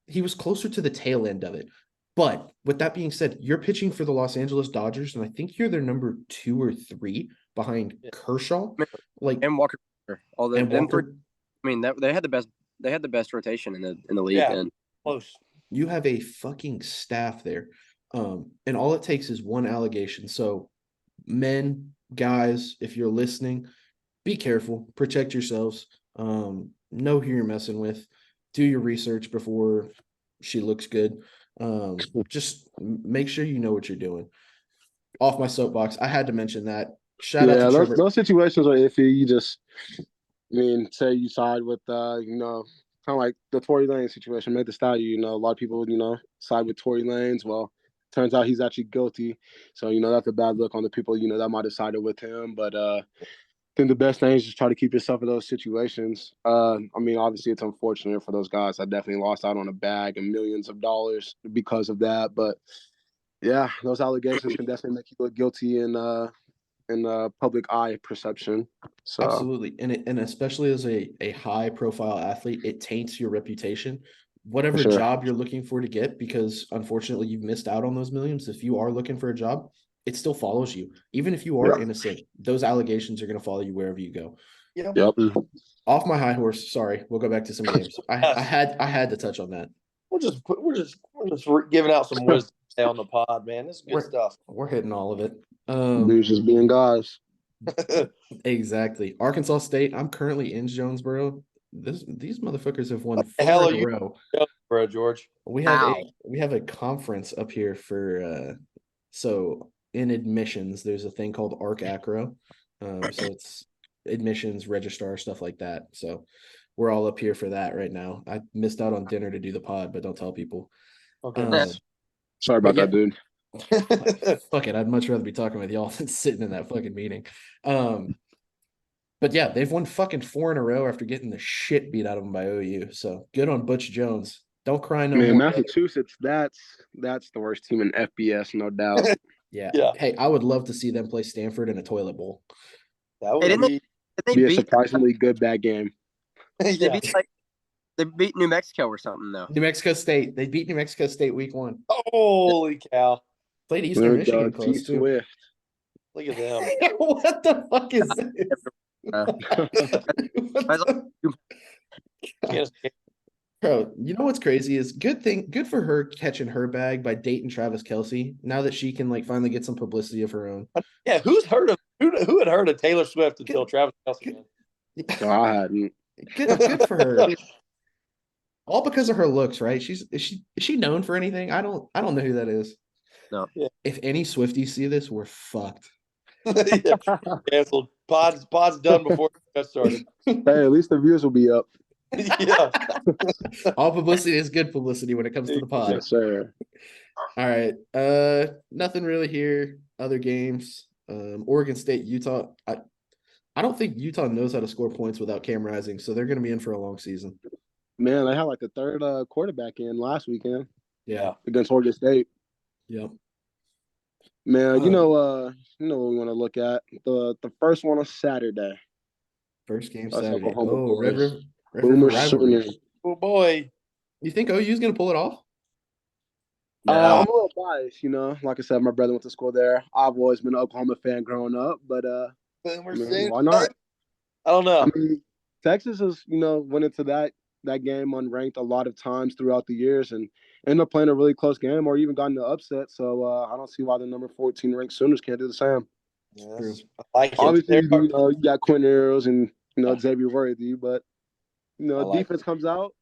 he was closer to the tail end of it. But with that being said, you're pitching for the Los Angeles Dodgers, and I think you're their number 2 or 3 behind Kershaw, and Walker. Walker. I mean, they had the best. They had the best rotation in the league. And close. You have a fucking staff there, and all it takes is one allegation. So, men, guys, if you're listening, be careful, protect yourselves. Know who you're messing with. Do your research before she looks good. Just make sure you know what you're doing. Off my soapbox, I had to mention that. Shout out to Trevor. Those situations are iffy. You just, say you side with, kind of like the Tory Lanez situation. Made the Stallion, a lot of people, side with Tory Lanez. Well, turns out he's actually guilty. So, that's a bad look on the people, that might have sided with him. But I think the best thing is just try to keep yourself in those situations. Obviously, it's unfortunate for those guys. I definitely lost out on a bag and millions of dollars because of that. But, yeah, those allegations can definitely make you look guilty in public eye perception. So absolutely, and especially as a high profile athlete, it taints your reputation. Whatever job you're looking for to get, because unfortunately you've missed out on those millions. If you are looking for a job, it still follows you, even if you are innocent. Those allegations are going to follow you wherever you go. Yep. Off my high horse. Sorry, we'll go back to some games. I had to touch on that. We're just giving out some wisdom on the pod, man. This is good stuff. We're hitting all of it. Dudes just being guys. Exactly. Arkansas State. I'm currently in Jonesboro. These motherfuckers have won 4 in a row. Bro, George. We have a conference up here for so in admissions, there's a thing called Arc Acro. So it's admissions, registrar, stuff like that. So we're all up here for that right now. I missed out on dinner to do the pod, but don't tell people. Okay. Sorry about that, dude. Fuck it. I'd much rather be talking with y'all than sitting in that fucking meeting. But yeah, they've won fucking 4 in a row after getting the shit beat out of them by OU. So good on Butch Jones. Don't cry no more. Massachusetts, that's the worst team in FBS, no doubt. Yeah. Hey, I would love to see them play Stanford in a toilet bowl. That would be a surprisingly good bad game. They beat New Mexico or something, though. New Mexico State. They beat New Mexico State week 1. Holy cow. Played Eastern Michigan close, too. Swift. Look at them. What the fuck is this? Bro, you know what's crazy is good for her catching her bag by dating Travis Kelce. Now that she can finally get some publicity of her own. Yeah, who had heard of Taylor Swift until Travis Kelce? I hadn't. Good for her. All because of her looks, right? Is she known for anything? I don't know who that is. No. Yeah. If any Swifties see this, we're fucked. Yeah. Canceled. Pod's done before it got started. Hey, at least the views will be up. Yeah. All publicity is good publicity when it comes to the pod. Yes, sir. All right. Nothing really here. Other games. Oregon State, Utah. I don't think Utah knows how to score points without Cam Rising, so they're going to be in for a long season. Man, they had like the third quarterback in last weekend Yeah. against Oregon State. Yep. Man, you know what we want to look at the first one on Saturday. First game That's Saturday. Oklahoma Oh, Red boys. River Boomer rivalry. Sooners. Oh boy. You think OU's going to pull it off? I'm a little biased, like I said, my brother went to school there. I've always been an Oklahoma fan growing up, but Boomer why not? I don't know. I mean, Texas has, went into that game unranked a lot of times throughout the years and ended up playing a really close game or even gotten the upset. So I don't see why the number 14 ranked Sooners can't do the same. Yes, I like it. Obviously, you got Quinn Arrows and Xavier Worthy, but defense comes out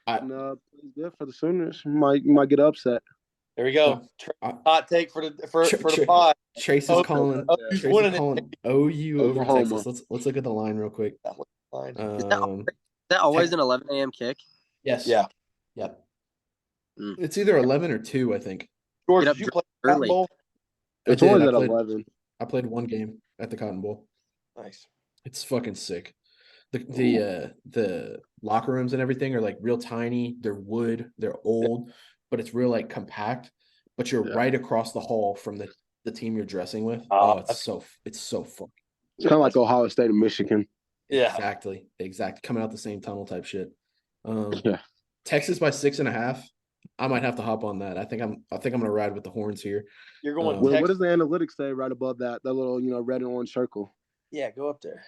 and plays good for the Sooners. Might get upset. There we go. Hot take for the pod. Trace is calling OU over Oklahoma. Texas. Let's look at the line real quick. Is that always an 11 a.m. kick? Yes. Yeah. Yep. It's either 11 or 2, I think. George, did you play Cotton Bowl? It's always at 11. I played one game at the Cotton Bowl. Nice. It's fucking sick. The locker rooms and everything are like real tiny. They're wood. They're old, but it's real like compact. But you're right across the hall from the team you're dressing with. It's so fun. It's kind of like Ohio State and Michigan. Yeah. Exactly. Coming out the same tunnel type shit. Yeah. Texas by 6.5. I might have to hop on that. I think I'm gonna ride with the horns here. You're going. What does the analytics say right above that little red and orange circle? Yeah, go up there.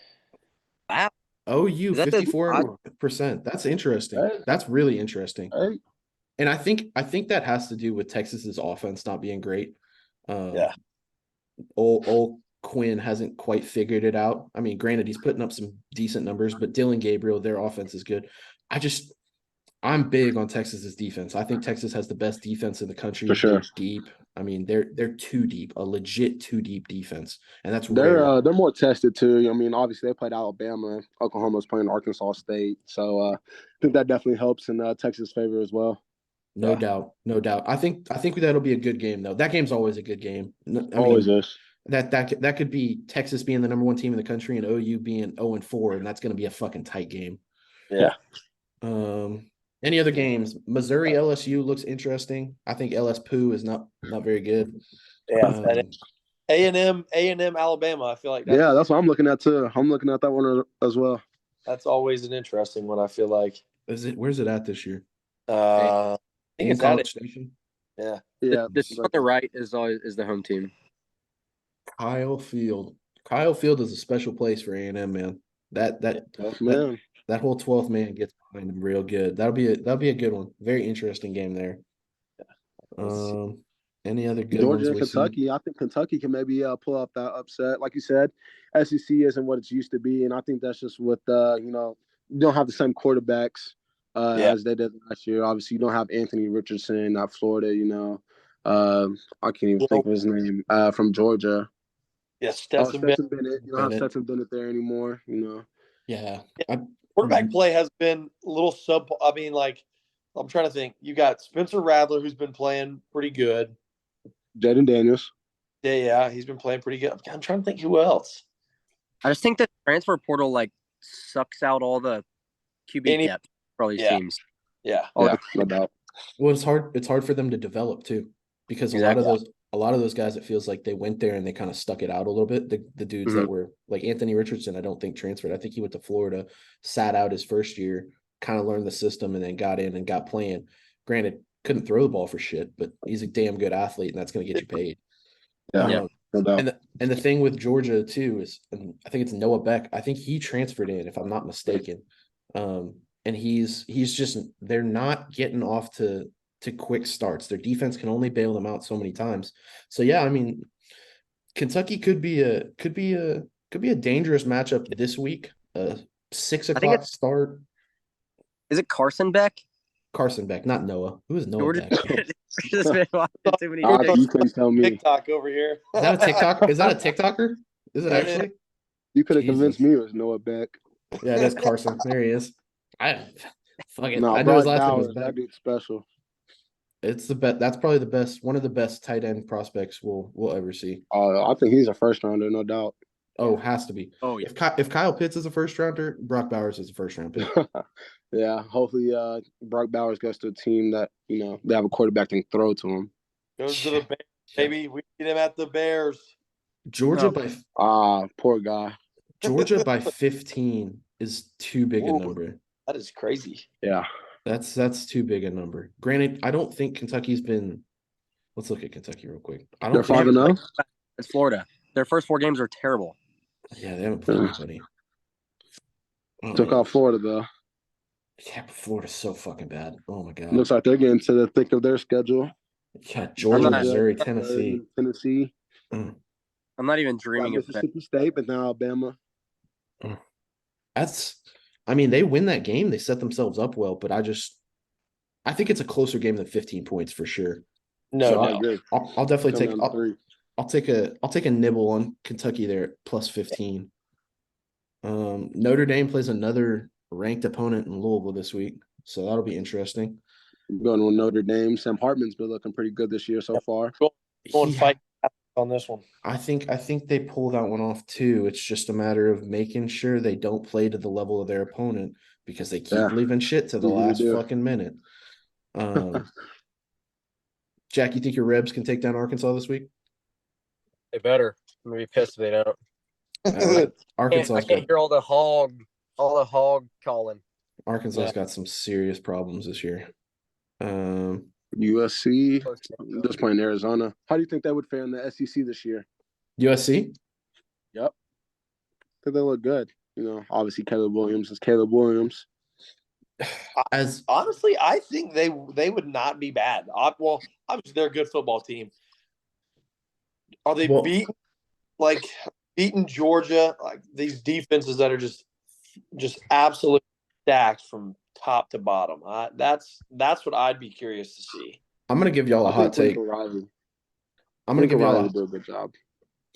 Wow. OU 54%. That's interesting. Right. That's really interesting. Right. And I think that has to do with Texas's offense not being great. Old Quinn hasn't quite figured it out. I mean, granted, he's putting up some decent numbers, but Dylan Gabriel, their offense is good. I'm big on Texas's defense. I think Texas has the best defense in the country. For sure. They're deep. I mean, they're too deep, a legit too deep defense, and that's they're more tested too. I mean, obviously they played Alabama. Oklahoma's playing Arkansas State, so I think that definitely helps in Texas' favor as well. No doubt. I think that'll be a good game though. That game's always a good game. Always is. That could be Texas being the number 1 team in the country and OU being 0-4, and that's going to be a fucking tight game. Yeah. Any other games? Missouri LSU looks interesting. I think LSU is not very good. Yeah. A&M Alabama. I feel like that's what I'm looking at too. I'm looking at that one as well. That's always an interesting one. I feel like. Where's it at this year? I think it's College Station. Yeah. This on the right is the home team. Kyle Field. Kyle Field is a special place for A&M, man. That whole 12th man gets behind him real good. That'll be a good one. Very interesting game there. Any other good Georgia ones? and Kentucky. I think Kentucky can maybe pull up that upset. Like you said, SEC isn't what it's used to be, and I think that's just with you don't have the same quarterbacks as they did last year. Obviously, you don't have Anthony Richardson at Florida. I can't even think of his name from Georgia. Yes, Stetson Bennett. You don't have Stetson Bennett there anymore. Yeah. Quarterback play has been a little sub. I mean, like, I'm trying to think. You got Spencer Rattler, who's been playing pretty good. Jaden Daniels. Yeah, he's been playing pretty good. I'm trying to think who else. I just think the transfer portal sucks out all the QB depth for all these teams. Yeah, no doubt. Well, it's hard. It's hard for them to develop too, because a lot of those guys, it feels like they went there and they kind of stuck it out a little bit. The dudes that were like Anthony Richardson, I don't think transferred. I think he went to Florida, sat out his first year, kind of learned the system, and then got in and got playing. Granted, couldn't throw the ball for shit, but he's a damn good athlete, and that's going to get you paid. Yeah. No doubt. And the thing with Georgia too is, and I think it's Noah Beck. I think he transferred in, if I'm not mistaken. And he's just, they're not getting off to quick starts. Their defense can only bail them out so many times. So yeah, I mean, Kentucky could be a dangerous matchup this week. 6 I think o'clock start. Is it Carson Beck? Carson Beck, not Noah. Who is Noah Georgia. Beck? Just been watching too many Nah, games. you couldn't tell me. TikTok over here. Is that a TikTok? Is that a TikToker? Is it That is. actually? You could have Jesus. convinced me it was Noah Beck. Yeah, it is Carson. There he is. Fuck it. No, I knew his Brock last name was Bowers, Beck. that dude's special. It's the best. That's probably the best. One of the best tight end prospects we'll ever see. I think he's a first rounder, no doubt. Oh, has to be. Oh yeah. If Kyle Pitts is a first rounder, Brock Bowers is a first round pick. Yeah, hopefully Brock Bowers goes to a team that, they have a quarterback that can throw to him. Goes to the Bears, baby. We need him at the Bears. Georgia No. Poor guy. Georgia by 15 is too big a Ooh. number. That is crazy. Yeah. That's too big a number. Granted, I don't think Kentucky's been. Let's look at Kentucky real quick. I They're don't. 5-0. It's Florida. Their first 4 games are terrible. Yeah, they haven't played anybody. Took out Florida, though. Yeah, but Florida's so fucking bad. Oh my god. Looks like they're getting to the thick of their schedule. Yeah, Georgia, not- Missouri, Tennessee. Tennessee. Mm. I'm not even dreaming of that. Mississippi State, but now Alabama. I mean, they win that game. They set themselves up well, but I think it's a closer game than 15 points for sure. No, I no. agree. I'll definitely Come take. down to 3. I'll take a nibble on Kentucky there at plus 15. Notre Dame plays another ranked opponent in Louisville this week, so that'll be interesting. Going with Notre Dame. Sam Hartman's been looking pretty good this year so far. Going Yeah. fight on this one. I think they pull that one off too. It's just a matter of making sure they don't play to the level of their opponent because they keep leaving shit to the Easy to last do. fucking minute. Jack, you think your Rebs can take down Arkansas this week? They better. I'm gonna be pissed if they don't. Arkansas I can't hear all the hog calling. Arkansas's got some serious problems this year. USC just playing Arizona. How do you think that would fare in the SEC this year? USC? Yep. I think they look good. Obviously Caleb Williams is Caleb Williams. As honestly, I think they would not be bad. Well, obviously they're a good football team. Are they beating Georgia? Like these defenses that are just absolutely stacked from top to bottom. That's what I'd be curious to see. I'm gonna give y'all a hot take. I'm gonna give y'all do a good job.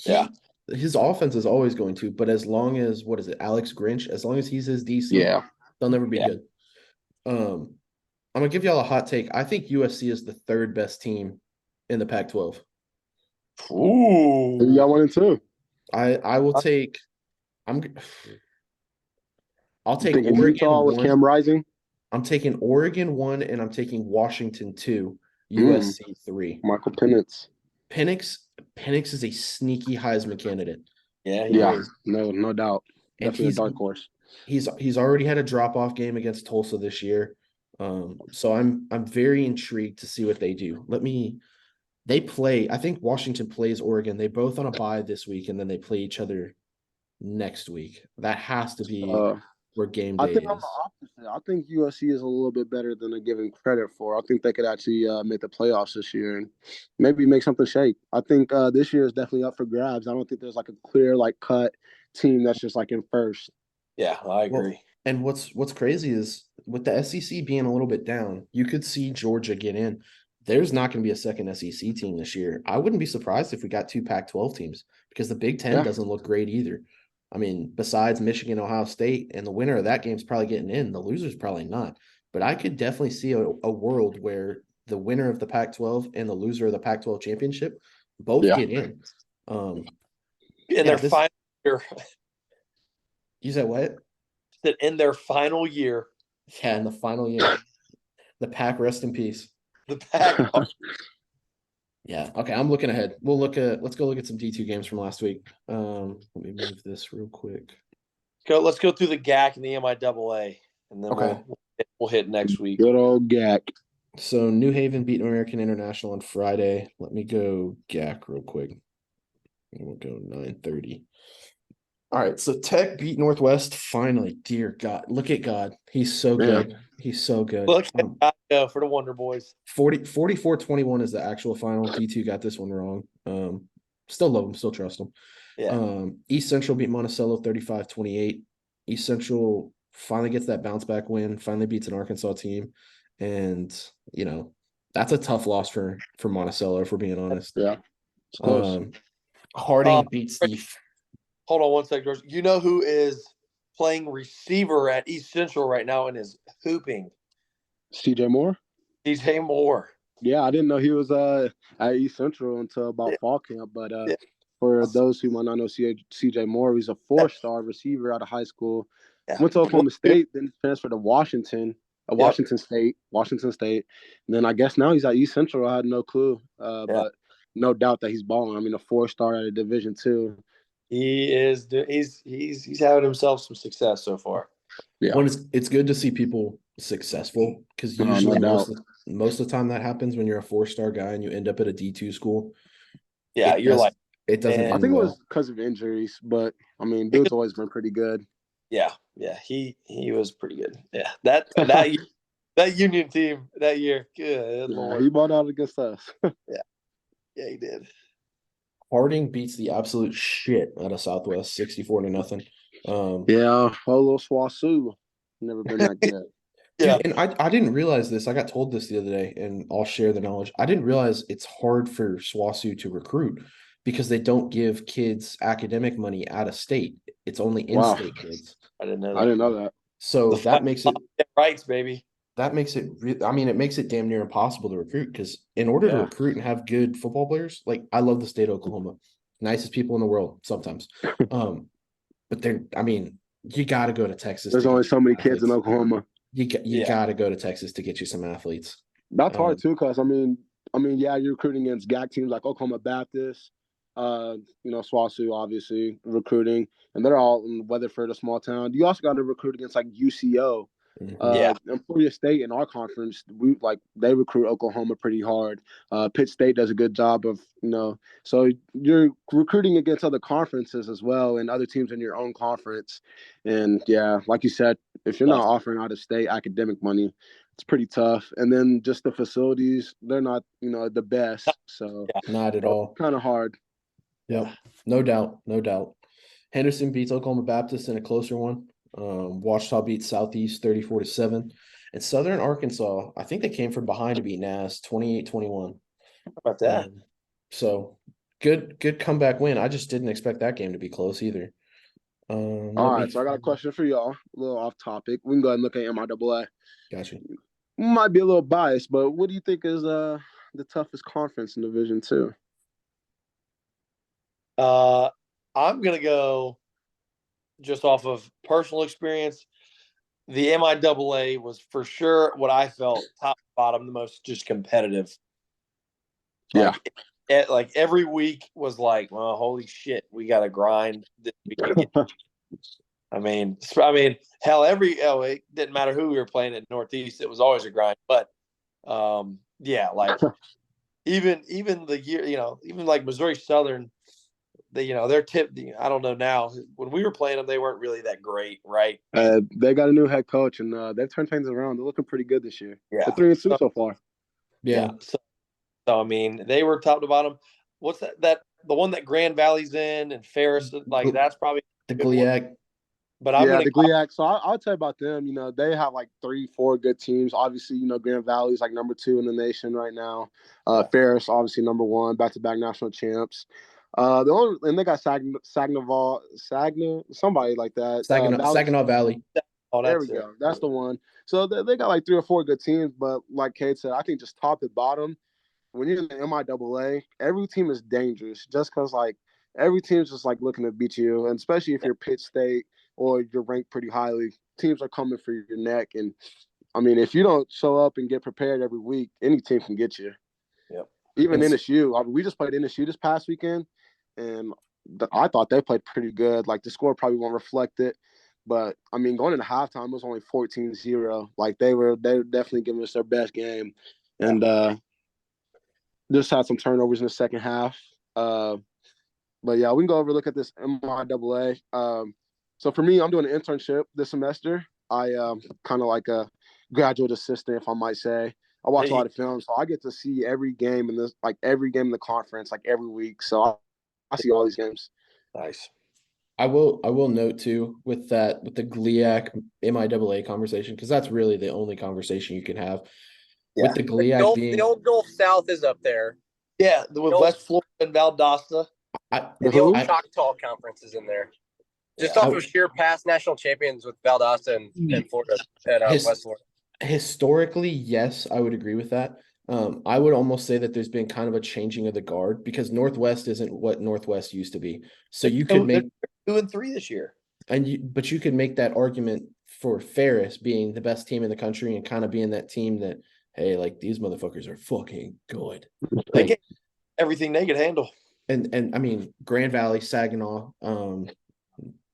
Yeah. His offense is always going to, but as long as Alex Grinch, as long as he's his DC, they'll never be good. I'm gonna give y'all a hot take. I think USC is the 3rd best team in the Pac-12. Ooh. Y'all wanted to. I will take. I'll take Oregon Utah with 1. Cam Rising. I'm taking Oregon 1, and I'm taking Washington 2. USC 3. Michael Penix. Penix is a sneaky Heisman candidate. Yeah. No doubt. And Definitely a dark horse. He's already had a drop-off game against Tulsa this year. So I'm very intrigued to see what they do. They play, I think Washington plays Oregon. They both on a bye this week, and then they play each other next week. That has to be where game day I think is. I'm the opposite. I think USC is a little bit better than they're giving credit for. I think they could actually make the playoffs this year and maybe make something shake. I think this year is definitely up for grabs. I don't think there's like a clear cut team that's just like in first. Yeah, I agree. Well, and what's crazy is with the SEC being a little bit down, you could see Georgia get in. There's not going to be a second SEC team this year. I wouldn't be surprised if we got 2 Pac-12 teams because the Big Ten doesn't look great either. I mean, besides Michigan, Ohio State, and the winner of that game is probably getting in. The loser's probably not. But I could definitely see a world where the winner of the Pac-12 and the loser of the Pac-12 championship both get in. In their final year. You said what? That in their final year. Yeah, in the final year. The Pac, rest in peace. The Pac. Yeah. Okay. I'm looking ahead. Let's go look at some D2 games from last week. Let me move this real quick. Let's go through the GAC and the MIAA, and then we'll hit next week. Good old GAC. So New Haven beat American International on Friday. Let me go GAC real quick. And we'll go 9:30. All right. So Tech beat Northwest finally. Dear God, look at God. He's so good. He's so good. Look at God go for the Wonder Boys. 44-21 is the actual final. D2 got this one wrong. Still love him. Still trust him. Yeah. East Central beat Monticello 35-28. East Central finally gets that bounce back win, finally beats an Arkansas team. And, that's a tough loss for Monticello, if we're being honest. Yeah, it's close. Harding beats the Hold on one second, George. You know who is playing receiver at East Central right now and is hooping? CJ Moore. DJ Moore. Yeah, I didn't know he was at East Central until about fall camp. But for those who might not know CJ Moore, he's a 4-star receiver out of high school. Went to Oklahoma State, then transferred to Washington State. And then I guess now he's at East Central. I had no clue. But no doubt that he's balling. I mean, a 4-star at a Division II. He is. He's having himself some success so far. Yeah, it's good to see people successful, because usually most of the time that happens when you're a 4-star guy and you end up at a D2 school. Yeah, it doesn't end I think well. it was because of injuries, but I mean, dude's always been pretty good. Yeah, he was pretty good. Yeah, that Union team that year. Good Lord, he bought out against us. yeah, he did. Harding beats the absolute shit out of Southwest, 64-0. Yeah, little SWASU. Never been that good. Dude, and I didn't realize this. I got told this the other day, and I'll share the knowledge. I didn't realize it's hard for SWASU to recruit because they don't give kids academic money out of state. It's only in-state kids. I didn't know that. So that makes it rights, baby. That makes it. It makes it damn near impossible to recruit, because in order to recruit and have good football players, like, I love the state of Oklahoma, nicest people in the world sometimes, but you got to go to Texas. There's only so many kids in Oklahoma. You got to go to Texas to get you some athletes. That's hard too, because you're recruiting against GAC teams like Oklahoma Baptist, SWASU, obviously recruiting, and they're all in Weatherford, a small town. You also got to recruit against like UCO. Emporia State in our conference, they recruit Oklahoma pretty hard. Pitt State does a good job of, so you're recruiting against other conferences as well and other teams in your own conference. And like you said, if you're not offering out of state academic money, it's pretty tough. And then just the facilities, they're not, the best. So not at all. Kind of hard. Yep. No doubt. Henderson beats Oklahoma Baptist in a closer one. Ouachita beats Southeast 34-7. And Southern Arkansas, I think they came from behind to beat NAS 28-21. How about that? So good comeback win. I just didn't expect that game to be close either. All right, so I got a question for y'all. A little off topic. We can go ahead and look at MIAA. Gotcha. Might be a little biased, but what do you think is the toughest conference in Division II? I'm gonna go just off of personal experience. The MIAA was for sure what I felt top to bottom the most just competitive. Like every week was like, well, holy shit, we got to grind. I mean, hell, it didn't matter who we were playing at Northeast, it was always a grind. But like even the year, even like Missouri Southern, their tip. I don't know now. When we were playing them, they weren't really that great, right? They got a new head coach, and they've turned things around. They're looking pretty good this year. Yeah, they're 3-2 so far. Yeah. So they were top to bottom. What's that? The one that Grand Valley's in and Ferris, like that's probably the GLIAC. But the GLIAC. So I'll tell you about them. They have like 3-4 good teams. Obviously, Grand Valley's like number 2 in the nation right now. Ferris, obviously number 1, back-to-back national champs. And they got Saginaw, somebody like that. Saginaw Valley. Oh, there we go. That's the one. So they got like 3 or 4 good teams, but like Kate said, I think just top to bottom, when you're in the MIAA, every team is dangerous just because like every team's just like looking to beat you, and especially if you're Pitt State or you're ranked pretty highly, teams are coming for your neck. And if you don't show up and get prepared every week, any team can get you. Yep. Even NSU. We just played NSU this past weekend, and I thought they played pretty good. Like the score probably won't reflect it, but going into halftime, it was only 14-0. Like they were definitely giving us their best game, and just had some turnovers in the second half. But yeah, we can go over look at this MIAA. So for me, I'm doing an internship this semester. I kind of like a graduate assistant, if I might say. I watch a lot of films, so I get to see every game in the conference, like every week. So I see all these games. Nice. I will note too with the GLIAC MIAA conversation, because that's really the only conversation you can have. With the GLIAC The old Gulf South is up there. Yeah, with West Florida and Valdosta. And the old Choctaw Conference is in there. Just off of sheer past national champions with Valdosta and Florida and West Florida. Historically, yes, I would agree with that. I would almost say that there's been kind of a changing of the guard, because Northwest isn't what Northwest used to be. So you could make 2-3 this year. but you could make that argument for Ferris being the best team in the country and kind of being that team that, hey, like, these motherfuckers are fucking good. They get everything they could handle. And I mean, Grand Valley, Saginaw,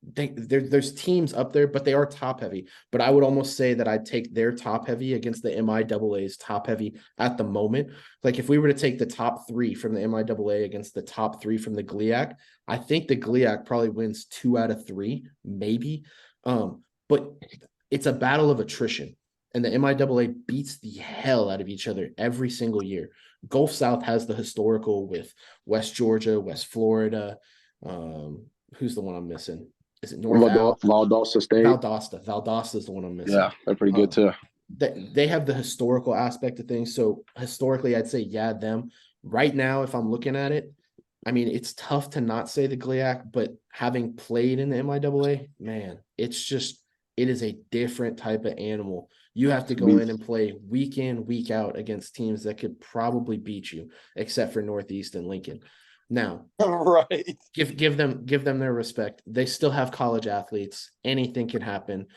there's teams up there, but they are top heavy. But I would almost say that I'd take their top heavy against the MIAA's top heavy at the moment. Like, if we were to take the top 3 from the MIAA against the top 3 from the GLIAC, I think the GLIAC probably wins 2 out of 3, maybe. But it's a battle of attrition, and the MIAA beats the hell out of each other every single year. Gulf South has the historical with West Georgia, West Florida. Who's the one I'm missing? Is it Valdosta State? Valdosta is the one I'm missing. Yeah, they're pretty good too. They have the historical aspect of things. So historically, I'd say, yeah, them. Right now, if I'm looking at it, I mean, it's tough to not say the GLIAC, but having played in the MIAA, man, it is a different type of animal. You have to go in and play week in, week out against teams that could probably beat you, except for Northeast and Lincoln. Now, right. Give them their respect. They still have college athletes. Anything can happen.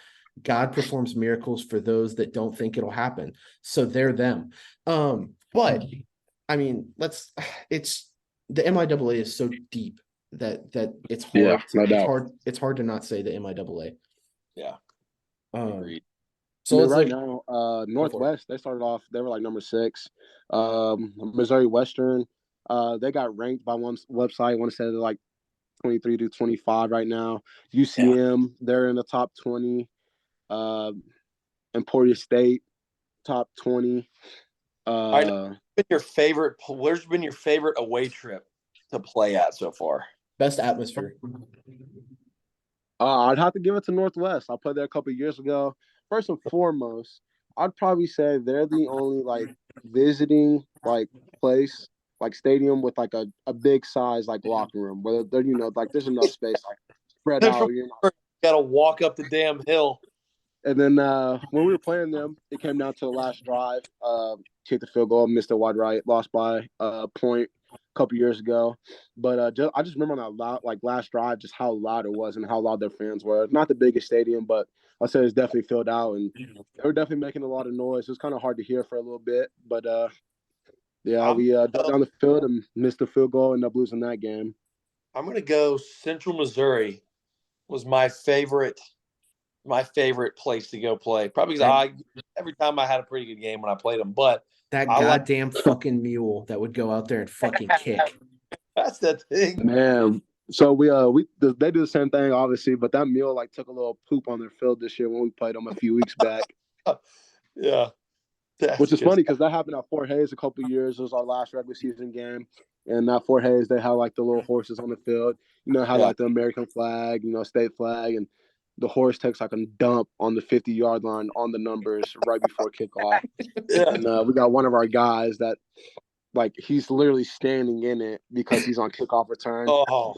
God performs miracles for those that don't think it'll happen. So they're them. But I mean, it's the MIAA is so deep that it's hard. Yeah, no doubt. It's hard to not say the MIAA. Yeah. So it's right now, Northwest, they started off, they were like number 6. Missouri Western, they got ranked by one website. I want to say they're like 23 to 25 right now. UCM, they're in the top 20. Emporia State, top 20. Where's been your favorite away trip to play at so far? Best atmosphere. I'd have to give it to Northwest. I played there a couple of years ago. First and foremost, I'd probably say they're the only like visiting like place, like stadium with like a big size like locker room where they're, like there's enough space like spread out. You gotta walk up the damn hill. And then when we were playing them, it came down to the last drive. Kicked the field goal, missed a wide right, lost by a point a couple years ago. But I just remember on that last drive, just how loud it was and how loud their fans were. Not the biggest stadium, but I said it's definitely filled out, and they were definitely making a lot of noise. It was kind of hard to hear for a little bit, but yeah, we dug down the field and missed the field goal, ended up losing that game. I'm gonna go Central Missouri. Was my favorite place to go play. Probably because every time I had a pretty good game when I played them, but that goddamn fucking mule that would go out there and fucking kick. That's the thing, man. So they do the same thing, obviously, but that mule like took a little poop on their field this year when we played them a few weeks back. Yeah, which is funny because that happened at Fort Hays a couple of years. It was our last regular season game, and at Fort Hays they had like the little horses on the field. You know how like the American flag, state flag, and the horse takes like a dump on the 50-yard line on the numbers right before kickoff. And we got one of our guys that, like, he's literally standing in it because he's on kickoff return. Oh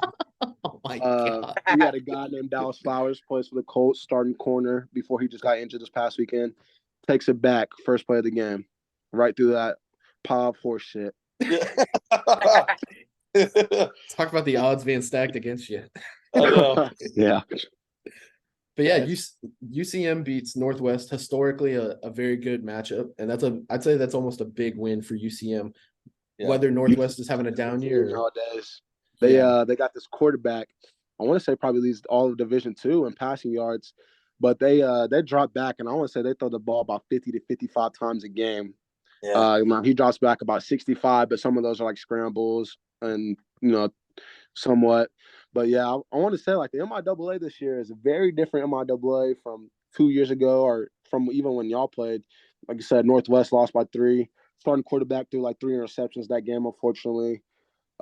my God. We had a guy named Dallas Flowers, plays for the Colts, starting corner before he just got injured this past weekend. Takes it back, first play of the game, right through that pile of horse shit. Talk about the odds being stacked against you. Yeah. But yeah, UCM beats Northwest, historically a very good matchup, and I'd say that's almost a big win for UCM. Yeah. Whether Northwest is having a down year nowadays, they got this quarterback. I want to say probably leads all of Division II in passing yards, but they drop back, and I want to say they throw the ball about 50 to 55 times a game. Yeah. He drops back about 65, but some of those are like scrambles and somewhat. But yeah, I want to say like the MIAA this year is a very different MIAA from 2 years ago or from even when y'all played. Like you said, Northwest lost by 3. Starting quarterback threw like 3 interceptions that game, unfortunately.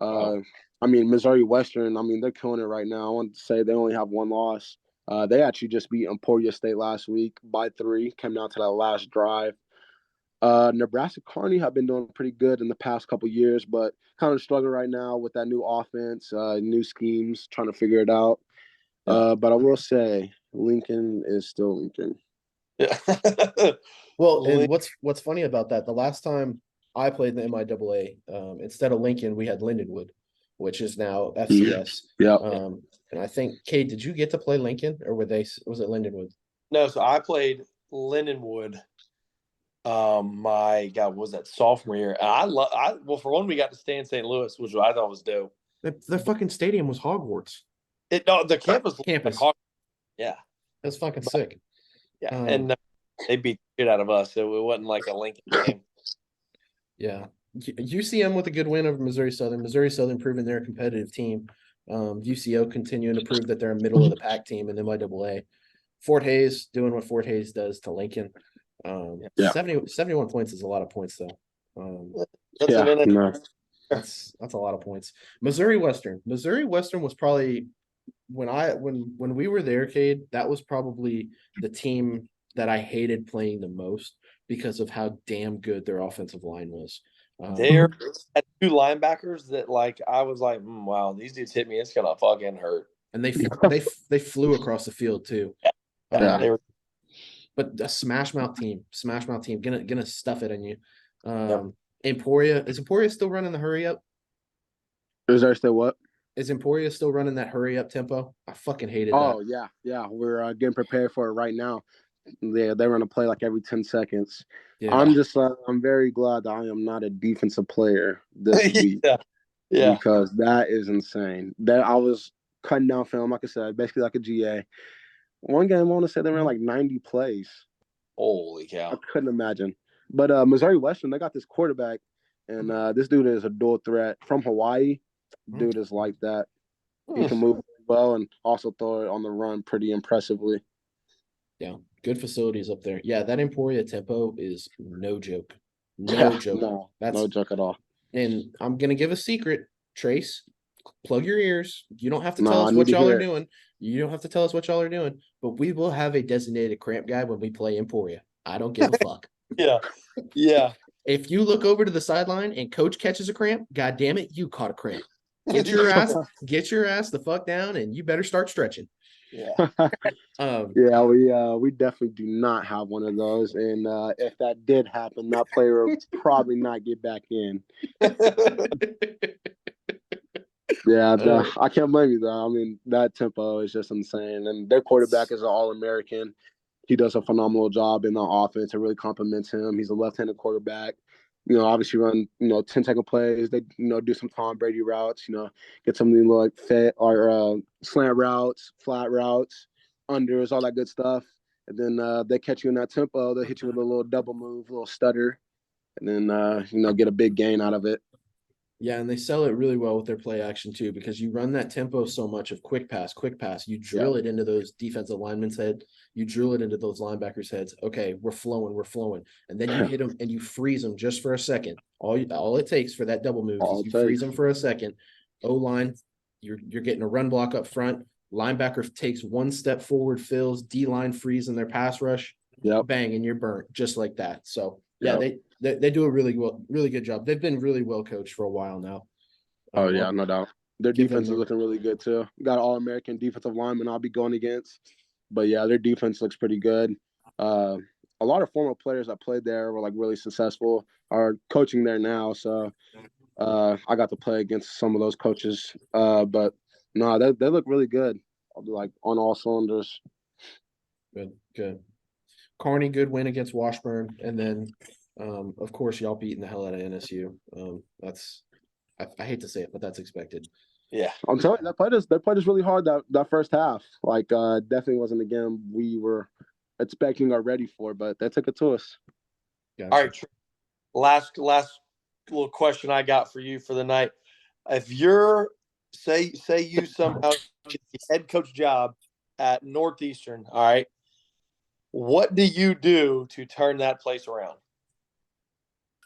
I I mean, Missouri Western, I mean, they're killing it right now. I want to say they only have one loss. They actually just beat Emporia State last week by 3, came down to that last drive. Nebraska Kearney have been doing pretty good in the past couple years, but kind of struggling right now with that new offense, new schemes, trying to figure it out. But I will say Lincoln is still Lincoln. Yeah. Well, and what's funny about that, the last time I played in the MIAA, instead of Lincoln, we had Lindenwood, which is now FCS. Yeah. And I think, Cade, did you get to play Lincoln, or was it Lindenwood? No, so I played Lindenwood. My God, what was that sophomore year? And well, for one, we got to stay in St. Louis, which I thought was dope. The fucking stadium was Hogwarts. The campus. Yeah, that's fucking sick. Yeah, and they beat the shit out of us, so it wasn't like a Lincoln game. Yeah, UCM with a good win over Missouri Southern. Missouri Southern proving they're a competitive team. UCO continuing to prove that they're a middle of the pack team in MIAA. Fort Hays doing what Fort Hays does to Lincoln. 71 points is a lot of points, though. That's a lot of points. Missouri Western was probably when we were there, Cade, that was probably the team that I hated playing the most because of how damn good their offensive line was. There had 2 linebackers that I was like, wow, these dudes hit me, it's gonna fucking hurt. And they flew across the field too. Yeah. But a smash mouth team, gonna stuff it in you. Emporia, is Emporia still running the hurry up? Is there still what? Is Emporia still running that hurry up tempo? I fucking hated that. Oh yeah. We're getting prepared for it right now. Yeah, they're gonna play like every 10 seconds. Yeah. I'm very glad that I am not a defensive player this week. Yeah. Because that is insane. That I was cutting down film, like I said, basically like a GA. One game I want to say they ran like 90 plays. Holy cow. I couldn't imagine. But Missouri Western, they got this quarterback, and this dude is a dual threat from Hawaii. Dude is like that. He can move well and also throw it on the run pretty impressively. Yeah, good facilities up there. Yeah, that Emporia tempo is no joke. No joke. No, no joke at all. And I'm going to give a secret, Trase. Plug your ears. You don't have to tell us what y'all are doing. You don't have to tell us what y'all are doing, but we will have a designated cramp guy when we play Emporia. I don't give a fuck. Yeah. If you look over to the sideline and coach catches a cramp, god damn it, you caught a cramp. Get your ass the fuck down, and you better start stretching. Yeah. We definitely do not have one of those, and if that did happen, that player will probably not get back in. I can't blame you though. I mean, that tempo is just insane, and their quarterback is an All-American. He does a phenomenal job in the offense. It really complements him. He's a left-handed quarterback. Obviously run 10-second plays. They do some Tom Brady routes. Get some like slant routes, flat routes, unders, all that good stuff. And then they catch you in that tempo. They hit you with a little double move, a little stutter, and then get a big gain out of it. Yeah, and they sell it really well with their play action too, because you run that tempo so much of quick pass. You drill it into those defensive linemen's head. You drill it into those linebackers' heads. Okay, we're flowing. And then you hit them and you freeze them just for a second. All it takes for that double move is you freeze them for a second. O-line, you're getting a run block up front. Linebacker takes one step forward, fills, D-line freeze in their pass rush. Bang, and you're burnt just like that. So yeah, they do a really good job. They've been really well coached for a while now. Oh yeah, no doubt. Their defense is looking really good too. Got an All-American defensive lineman I'll be going against. But yeah, their defense looks pretty good. A lot of former players that played there were like really successful, are coaching there now. So I got to play against some of those coaches. But no, they look really good. I'll be like on all cylinders. Good. Kearney, good win against Washburn, and then of course y'all beating the hell out of NSU. That's I hate to say it, but that's expected. Yeah, I'm telling you, they played us really hard that first half. Like definitely wasn't the game we were expecting or ready for, but they took it to us. Gotcha. All right, last little question I got for you for the night. If you're say you somehow get the head coach job at Northeastern, all right, what do you do to turn that place around?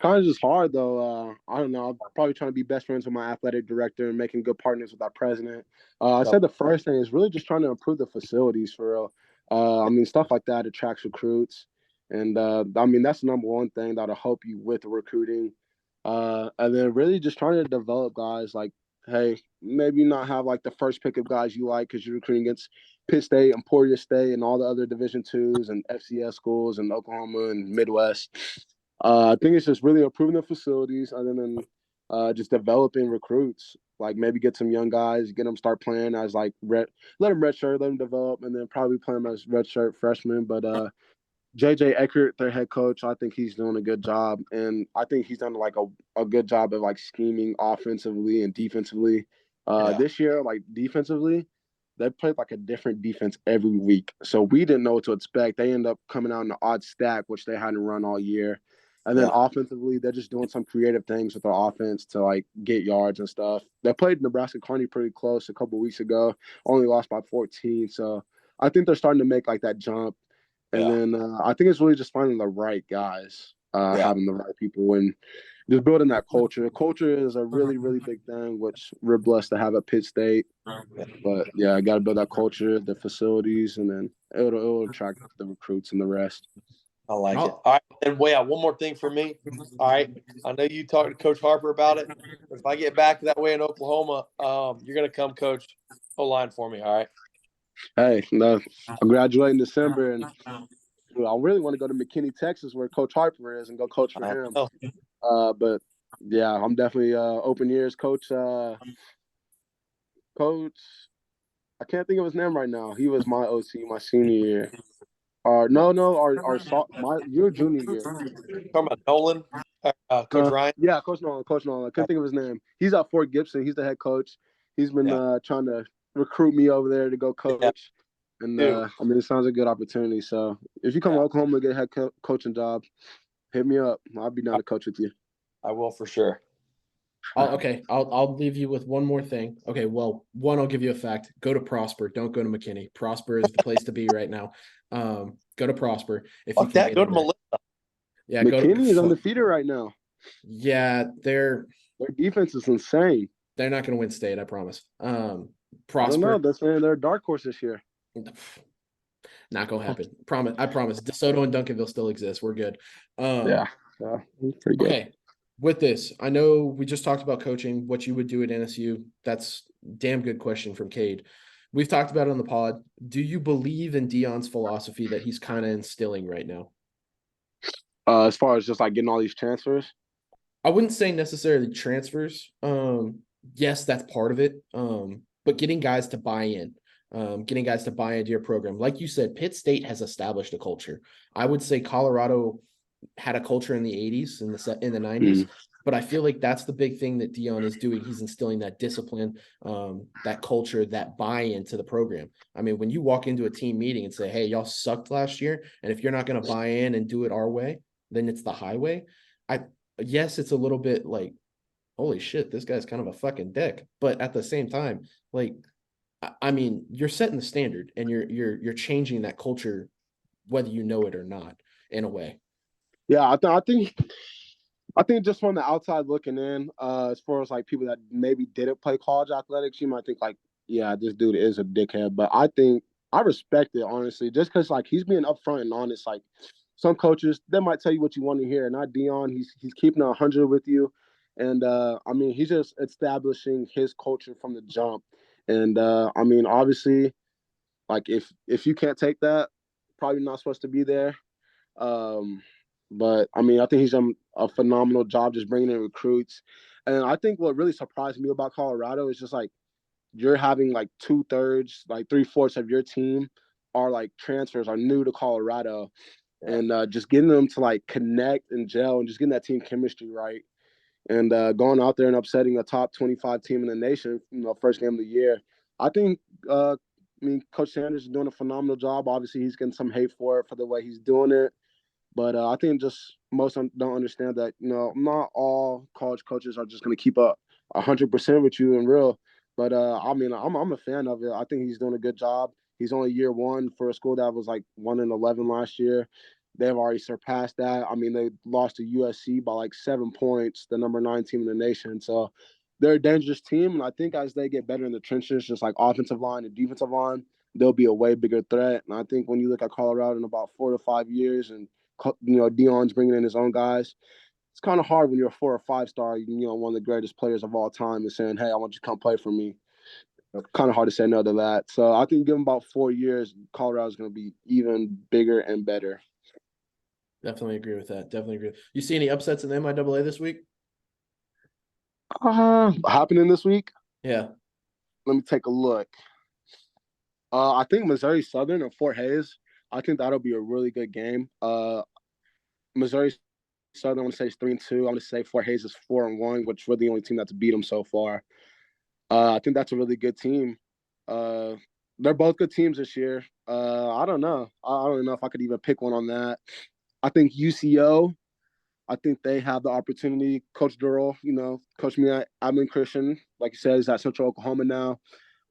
Kind of just hard though. I don't know. I'm probably trying to be best friends with my athletic director and making good partners with our president. I said the first thing is really just trying to improve the facilities for real. I mean, stuff like that attracts recruits, and I mean that's the number one thing that'll help you with recruiting. And then really just trying to develop guys like, hey, maybe not have like the first pick of guys you like because you're recruiting against Pitt State, Emporia State, and all the other Division twos and FCS schools in Oklahoma and Midwest. I think it's just really improving the facilities and then just developing recruits. Like maybe get some young guys, get them start playing as like let them redshirt, let them develop, and then probably play them as redshirt freshmen. But JJ Eckert, their head coach, I think he's doing a good job, and I think he's done like a good job of like scheming offensively and defensively. This year, like defensively, they played like a different defense every week, so we didn't know what to expect. They end up coming out in the odd stack, which they hadn't run all year. And then offensively, they're just doing some creative things with their offense to like get yards and stuff. They played Nebraska Kearney pretty close a couple weeks ago, only lost by 14. So I think they're starting to make like that jump. And then I think it's really just finding the right guys, having the right people, and just building that culture. Culture is a really, really big thing, which we're blessed to have at Pitt State. But yeah, I got to build that culture, the facilities, and then it'll attract the recruits and the rest. I like it. All right. And one more thing for me. All right. I know you talked to Coach Harper about it. But if I get back that way in Oklahoma, you're going to come coach O-line for me. All right. Hey, no, I graduate in December, and I really want to go to McKinney, Texas, where Coach Harper is, and go coach for him. But yeah, I'm definitely open ears. Coach, I can't think of his name right now. He was my OC my senior year. Your junior year. Talking about Nolan, Coach Ryan. Yeah, Coach Nolan. I couldn't think of his name. He's at Fort Gibson. He's the head coach. He's been trying to recruit me over there to go coach. Yeah. And I mean, it sounds a good opportunity. So if you come to Oklahoma to get a head coaching job, hit me up. I'll be down to coach with you. I will for sure. I'll leave you with one more thing. Okay, well, one, I'll give you a fact. Go to Prosper. Don't go to McKinney. Prosper is the place to be right now. Go to Prosper. If you can go to Melissa. Yeah, McKinney is undefeated right now. Yeah, their defense is insane. They're not going to win state, I promise. Prosper. I don't know. They're a dark horse this year. Not gonna happen. I promise. DeSoto and Duncanville still exist. We're good. Pretty good. Okay. With this, I know we just talked about coaching, what you would do at NSU. That's a damn good question from Cade. We've talked about it on the pod. Do you believe in Deion's philosophy that he's kind of instilling right now? As far as just like getting all these transfers? I wouldn't say necessarily transfers. Yes, that's part of it. But getting guys to buy in. Getting guys to buy into your program. Like you said, Pitt State has established a culture. I would say Colorado had a culture in the 80s and in the 90s, but I feel like that's the big thing that Deion is doing. He's instilling that discipline, that culture, that buy-in to the program. I mean, when you walk into a team meeting and say, hey, y'all sucked last year, and if you're not going to buy in and do it our way, then it's the highway. Yes, it's a little bit like, holy shit, this guy's kind of a fucking dick. But at the same time, like, I mean, you're setting the standard and you're changing that culture, whether you know it or not, in a way. Yeah, I think just from the outside looking in, as far as like people that maybe didn't play college athletics, you might think like, yeah, this dude is a dickhead. But I think I respect it, honestly, just because like he's being upfront and honest. Like some coaches, they might tell you what you want to hear. Not Deion. He's keeping 100 with you, and I mean, he's just establishing his culture from the jump. And I mean, obviously, like if you can't take that, probably not supposed to be there. But I mean, I think he's done a phenomenal job just bringing in recruits. And I think what really surprised me about Colorado is just like you're having like 2/3, like 3/4 of your team are like transfers, are new to Colorado, and just getting them to like connect and gel and just getting that team chemistry right. And going out there and upsetting a top 25 team in the nation, first game of the year. I think, Coach Sanders is doing a phenomenal job. Obviously, he's getting some hate for it for the way he's doing it. But I think just most don't understand that, not all college coaches are just going to keep up 100% with you in real. But I mean, I'm a fan of it. I think he's doing a good job. He's only year one for a school that was like 1-11 last year. they've already surpassed that. I mean, they lost to USC by like 7 points, the number 9 team in the nation. So they're a dangerous team. And I think as they get better in the trenches, just like offensive line and defensive line, they'll be a way bigger threat. And I think when you look at Colorado in about 4 to 5 years and, Deion's bringing in his own guys, it's kind of hard when you're a 4 or 5-star, one of the greatest players of all time, and saying, hey, I want you to come play for me. Kind of hard to say no to that. So I think give them about 4 years, Colorado's going to be even bigger and better. Definitely agree with that. Definitely agree. You see any upsets in the MIAA this week? Happening this week? Yeah. Let me take a look. I think Missouri Southern and Fort Hays. I think that'll be a really good game. Missouri Southern, I want to say is 3-2. I want to say Fort Hays is 4-1, which we're the only team that's beat them so far. I think that's a really good team. They're both good teams this year. I don't know. I don't know if I could even pick one on that. I think UCO, I think they have the opportunity. Coach Durrell, coached me at Abilene Christian. Like you said, he's at Central Oklahoma now,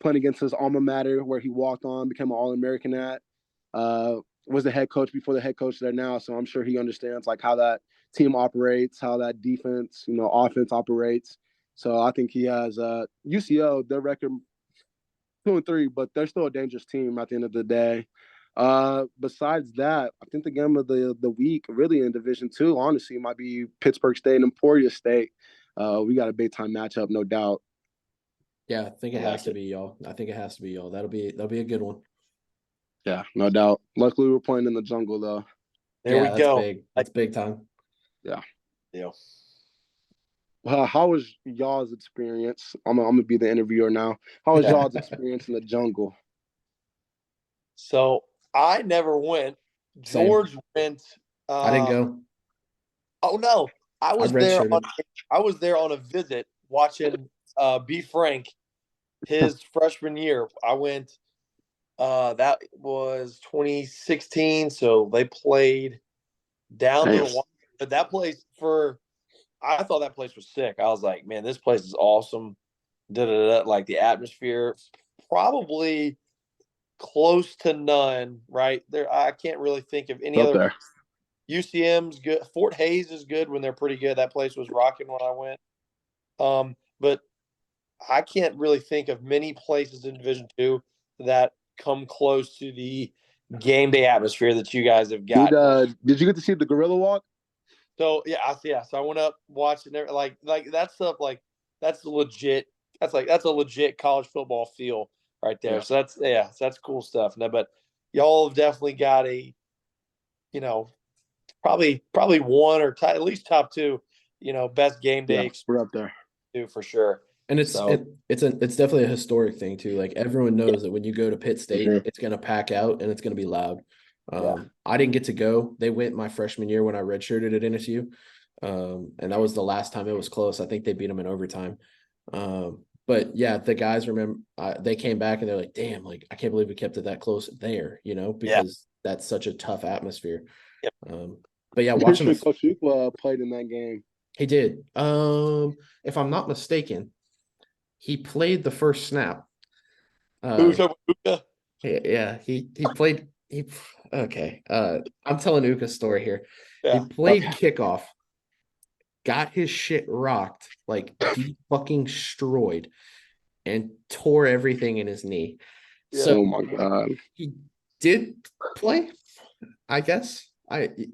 playing against his alma mater where he walked on, became an All-American at. Was the head coach before the head coach there now, so I'm sure he understands like how that team operates, how that defense, offense operates. So I think he has UCO, their record 2-3, but they're still a dangerous team at the end of the day. Besides that, I think the game of the week, really in Division II, honestly, might be Pittsburgh State and Emporia State. We got a big time matchup, no doubt. Yeah, I think it has to be y'all. That'll be a good one. Yeah, no doubt. Luckily, we're playing in the jungle though. There we go. Big. That's big time. Yeah. Yeah. How was y'all's experience? I'm gonna be the interviewer now. How was y'all's experience in the jungle? So I never went. George went. I didn't go. Oh no, I was there. I was there on a visit watching B. Frank his freshman year. I went. That was 2016. So they played down to the wire. But that place I thought that place was sick. I was like, man, this place is awesome. Like the atmosphere, probably close to none, right? There, I can't really think of any other. UCM's good. Fort Hays is good when they're pretty good. That place was rocking when I went. But I can't really think of many places in Division II that come close to the game day atmosphere that you guys have got. Did you get to see the Gorilla Walk? So yeah. So I went up watching like that stuff. Like that's legit. That's a legit college football feel right there. Yeah. So that's cool stuff. No, but y'all have definitely got a, probably one or at least top two, best game day. Yeah, we're up there too for sure. And it's definitely a historic thing too. Like everyone knows that when you go to Pitt State, it's going to pack out and it's going to be loud. I didn't get to go. They went my freshman year when I redshirted at NSU. And that was the last time it was close. I think they beat them in overtime. But yeah, the guys remember they came back and they're like, damn, like I can't believe we kept it that close there, because that's such a tough atmosphere. Yep. But yeah, watching Coach Ukwa played in that game. He did. If I'm not mistaken, he played the first snap. Yeah, he played. Okay. I'm telling Uka's story here. Yeah. He played kickoff, got his shit rocked, like fucking destroyed, and tore everything in his knee. Yeah. So, oh my god, he did play, I guess. He played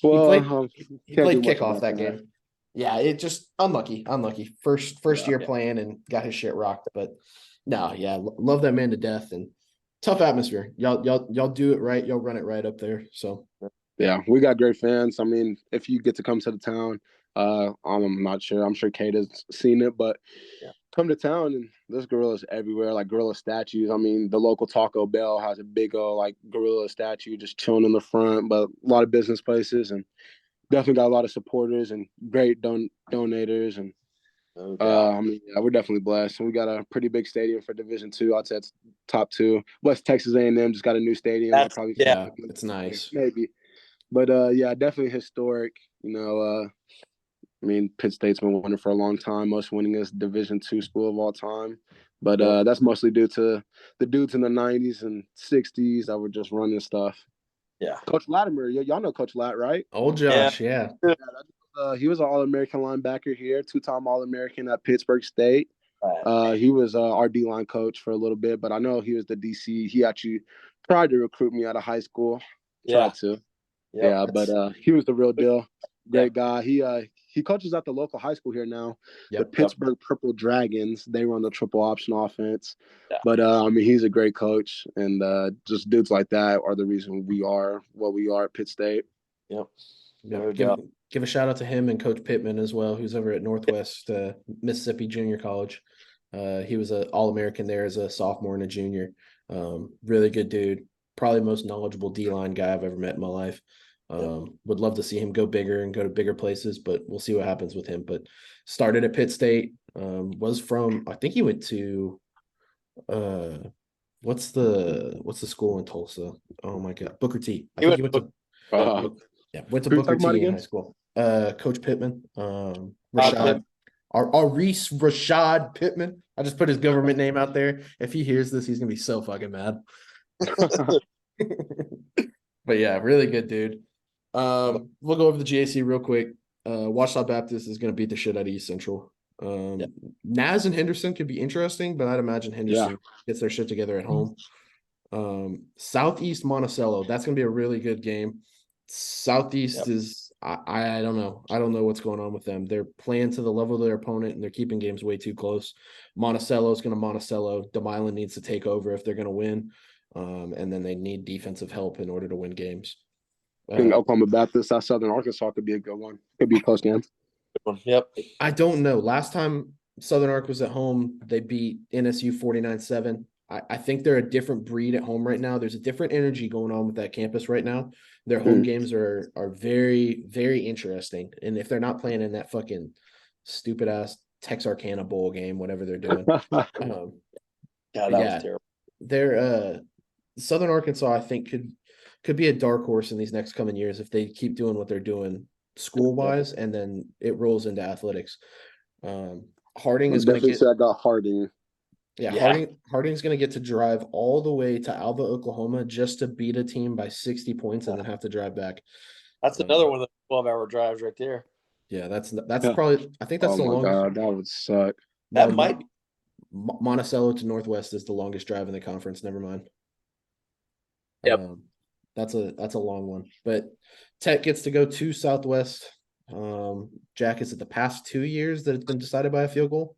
kickoff that game. Yeah, it just unlucky. First year playing and got his shit rocked, but no, yeah, love that man to death and tough atmosphere. Y'all do it right. Y'all run it right up there. So yeah, we got great fans. I mean, if you get to come to the town, I'm not sure. I'm sure Kate has seen it, but come to town and there's gorillas everywhere, like gorilla statues. I mean, the local Taco Bell has a big old like gorilla statue just chilling in the front, but a lot of business places and definitely got a lot of supporters and great donators and I mean, yeah, we're definitely blessed. And we got a pretty big stadium for Division II. I'd say it's top 2. West Texas A&M just got a new stadium. It's nice. Maybe. But yeah, definitely historic. I mean, Pitt State's been winning for a long time, most winningest Division II school of all time. But that's mostly due to the dudes in the 90s and 60s that were just running stuff. Yeah. Coach Latimer, y'all know Coach Lat, right? Old Josh, yeah. He was an All-American linebacker here, 2-time All-American at Pittsburgh State. He was our D-line coach for a little bit, but I know he was the DC. He actually tried to recruit me out of high school. Tried to. Yeah, but he was the real deal. Great guy. He coaches at the local high school here now, the Pittsburgh Purple Dragons. They run the triple option offense. Yeah. But I mean, he's a great coach, and just dudes like that are the reason we are what we are at Pitt State. Yep. Give a shout out to him and Coach Pittman as well, who's over at Northwest Mississippi Junior College. He was an All-American there as a sophomore and a junior. Really good dude. Probably the most knowledgeable D-line guy I've ever met in my life. Would love to see him go bigger and go to bigger places, but we'll see what happens with him. But started at Pitt State, I think he went to what's the school in Tulsa? Oh my God, Booker T. I think he went to went to Booker T in high school. Coach Pittman, Rashad. Rashad Pittman. I just put his government name out there. If he hears this, he's gonna be so fucking mad. But yeah, really good dude. We'll go over the GAC real quick. Ouachita Baptist is gonna beat the shit out of East Central. Naz and Henderson could be interesting, but I'd imagine Henderson gets their shit together at home. Southeast Monticello, that's gonna be a really good game. Southeast is I don't know. I don't know what's going on with them. They're playing to the level of their opponent and they're keeping games way too close. Monticello is going to Monticello. Demilan needs to take over if they're going to win. And then they need defensive help in order to win games. I think Oklahoma Baptist, that Southern Arkansas could be a good one. Could be a close game. Yep. I don't know. Last time Southern Ark was at home, they beat NSU 49-7. I think they're a different breed at home right now. There's a different energy going on with that campus right now. Their home games are very, very interesting. And if they're not playing in that fucking stupid ass Texarkana Bowl game, whatever they're doing. God, that was terrible. They're Southern Arkansas, I think, could be a dark horse in these next coming years if they keep doing what they're doing school-wise, and then it rolls into athletics. Harding is going to get. I got Harding. Yeah, Harding's going to get to drive all the way to Alva, Oklahoma, just to beat a team by 60 points and then have to drive back. That's another one of the 12-hour drives right there. Yeah, that's probably. I think that's the longest. God, that would suck. That might be. Monticello to Northwest is the longest drive in the conference. Never mind. Yep. That's a long one, but Tech gets to go to Southwest. Jack, is it the past 2 years that it's been decided by a field goal?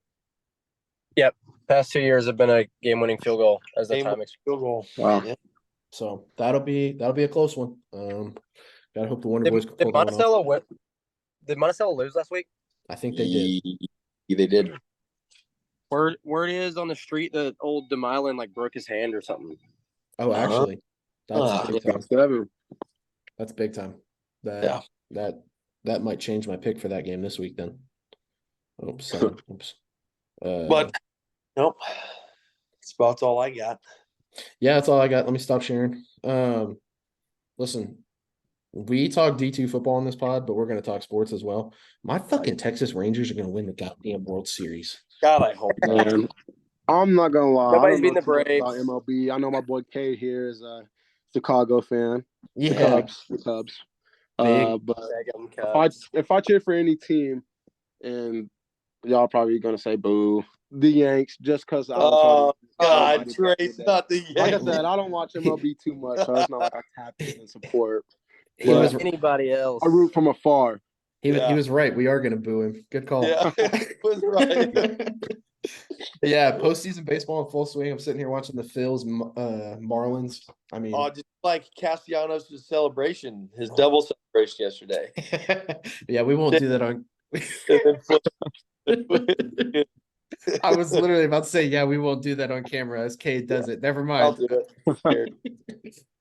Yep. Past 2 years have been a game-winning field goal as the time field goal. Wow. Yeah. So that'll be a close one. Gotta hope the Wonder Boys can pull did Monticello Did Monticello lose last week? I think they did. They did. Word is on the street that old Demilan broke his hand or something. Oh, actually, that's big time. That's big time. That might change my pick for that game this week then. Oops. But nope. That's all I got. Yeah, that's all I got. Let me stop sharing. Listen, we talk D2 football on this pod, but we're going to talk sports as well. My fucking Texas Rangers are going to win the goddamn World Series. God, I hope. Man, I'm not going to lie. Nobody's beating the Braves. About MLB. I know my boy K here is a Chicago fan. Yeah. The Cubs. But if I cheer for any team, and y'all probably going to say boo, the Yanks, just because I was God, Trace, not the Yanks. Like I said, I don't watch MLB too much, so it's not like I tap in and support. Anybody else. I root from afar. He was right. We are going to boo him. Good call. Yeah, he was right. Yeah, postseason baseball in full swing. I'm sitting here watching the Phils Marlins. I mean, just like Castellanos' celebration, his double celebration yesterday. Yeah, we won't do that on. I was literally about to say, yeah, we won't do that on camera as Cade does it. Never mind. I'll do it.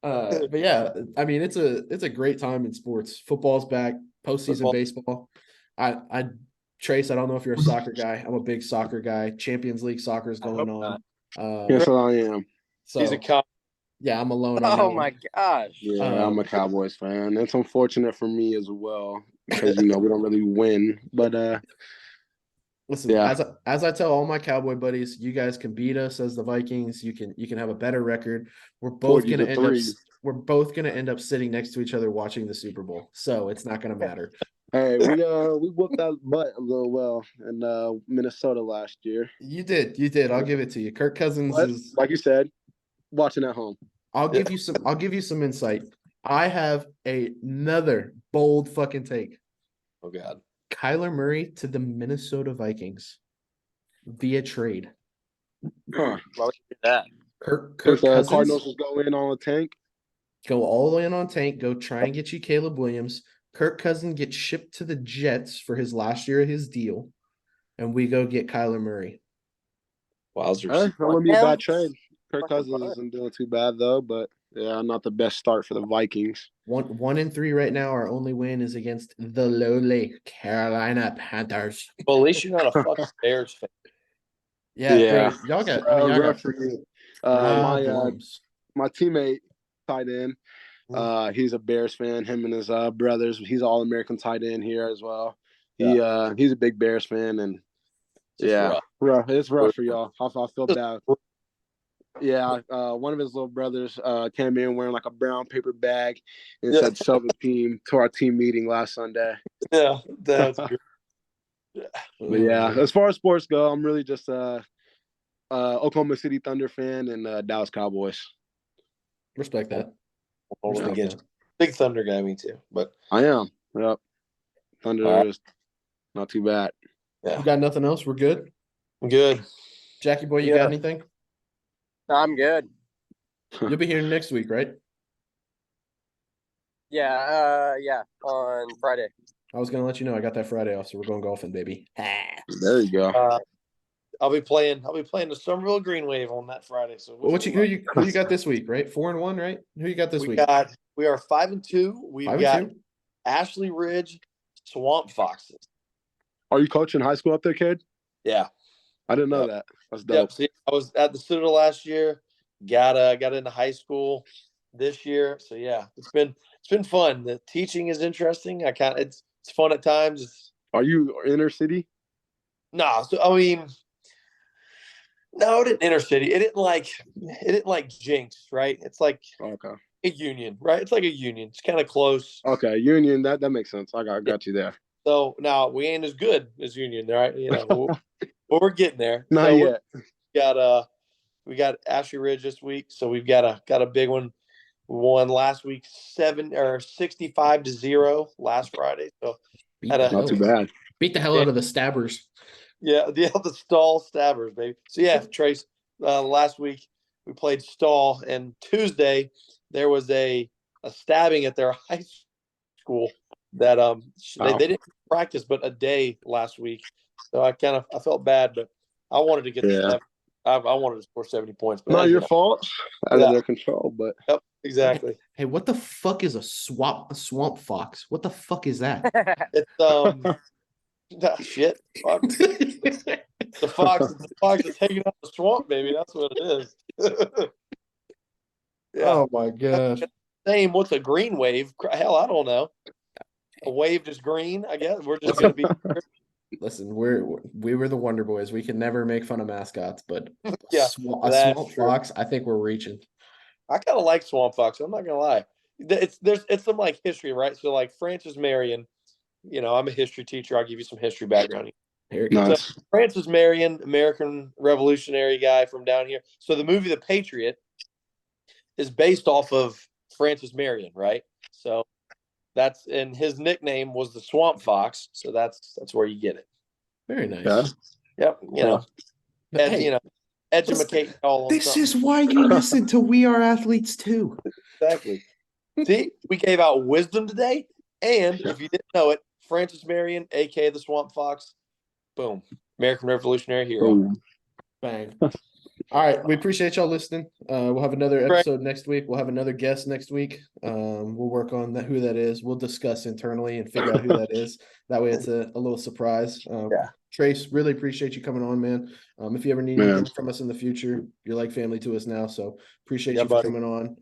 But yeah, I mean, it's a great time in sports. Football's back, postseason baseball. Trace, I don't know if you're a soccer guy. I'm a big soccer guy. Champions League soccer is going on. Yes, I am. So he's a cop. Yeah, I'm alone. Oh my gosh. Yeah, I'm a Cowboys fan. It's unfortunate for me as well because we don't really win. But listen, as I tell all my Cowboy buddies, you guys can beat us as the Vikings. You can have a better record. We're both gonna end up we're both going to end up sitting next to each other watching the Super Bowl. So it's not going to matter. Hey, we whooped that butt a little well in Minnesota last year. You did. I'll give it to you. Kirk Cousins But, is, like you said, watching at home. I'll give you some insight. I have another bold fucking take. Oh God. Kyler Murray to the Minnesota Vikings via trade. Huh. Why would you do that? Kirk Cardinals Cousins will go in on a tank. go all the way in on tank. Go try and get you Caleb Williams. Kirk Cousins gets shipped to the Jets for his last year of his deal, and we go get Kyler Murray. Wowzers. That wouldn't be a Him? bad trade. Kirk Fucking Cousins fun. isn't doing too bad though, but yeah, not the best start for the Vikings. 1-3 right now. Our only win is against the lowly Carolina Panthers. Well, at least you're not a fucking Bears fan. Yeah. Bro, y'all got. I mean, y'all got referee. problems. My teammate tight end. He's a Bears fan. Him and his brothers. He's an All-American tight end here as well. He's a big Bears fan, and rough. It's rough for y'all. I feel bad. Yeah, one of his little brothers came in wearing like a brown paper bag and said "sell the team" to our team meeting last Sunday. Yeah, that's good. But yeah, as far as sports go, I'm really just Oklahoma City Thunder fan and Dallas Cowboys. Respect that. Big Thunder guy, me too. But I am. Yep. Thunder is not too bad. You got nothing else? We're good. Good. Jackie boy, you got anything? I'm good. You'll be here next week, right? Yeah, on Friday. I was gonna let you know I got that Friday off, so we're going golfing, baby. There you go. I'll be playing the Somerville Green Wave on that Friday. So who you got this week, right? 4-1, right? Who you got this week? We are 5-2. We've got Ashley Ridge Swamp Foxes. Are you coaching high school up there, kid? Yeah. I didn't know that. That's dope. Yep. See, I was at the Citadel last year. Got into high school this year. So yeah, it's been fun. The teaching is interesting. It's fun at times. Are you inner city? No, so I mean, no, it didn't inner city. It didn't like Jinx, right? It's like a union, right? It's like a union. It's kind of close. Okay, union. That makes sense. I got you there. So now we ain't as good as union, right? You know, but we're getting there. Not yet. We got Ashley Ridge this week, so we've got a big one. We won last week 65-0 last Friday. So not too bad. Beat the hell out of the Stabbers. Yeah, the Stall Stabbers, baby. So yeah, Trace. Last week we played Stall, and Tuesday there was a stabbing at their high school that they didn't practice but a day last week. So I felt bad, but I wanted to get the I wanted to score 70 points. But not your fault. Out of their control, but yep, exactly. Hey, what the fuck is a swamp fox? What the fuck is that? It's shit. Fuck. The fox is hanging out the swamp, baby. That's what it is. Yeah. Oh my gosh. Same. What's a green wave? Hell, I don't know. A wave is green. I guess we're just gonna be. Listen, we were the Wonder Boys. We can never make fun of mascots, but yeah, a swamp fox, I think we're reaching. I kind of like swamp fox. I'm not gonna lie. It's some like history, right? So like Francis Marion, you know, I'm a history teacher. I'll give you some history background here. Nice. So Francis Marion, American Revolutionary guy from down here. So the movie The Patriot is based off of Francis Marion, right? So and his nickname was the Swamp Fox. So that's where you get it. Very nice. Yeah. Yep. You know, educate all. This is why you listen to We Are Athletes too. Exactly. See, we gave out wisdom today, and if you didn't know it, Francis Marion, aka the Swamp Fox, boom, American Revolutionary hero. Boom. Bang. All right, we appreciate y'all listening. We'll have another episode next week. We'll have another guest next week. We'll work on who that is. We'll discuss internally and figure out who that is. That way, it's a little surprise. Trace, really appreciate you coming on, man. If you ever need anything from us in the future, you're like family to us now. So appreciate you for coming on.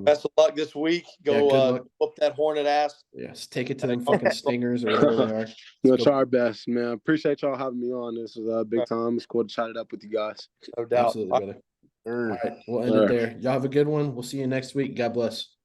Best of luck this week. Go whoop that hornet ass. Yes, take it to them fucking stingers or whatever they are. We'll try our best, man. Appreciate y'all having me on. This was a big time. It's cool to chat it up with you guys. No doubt. Absolutely, brother. All right, we'll end it there. Y'all have a good one. We'll see you next week. God bless.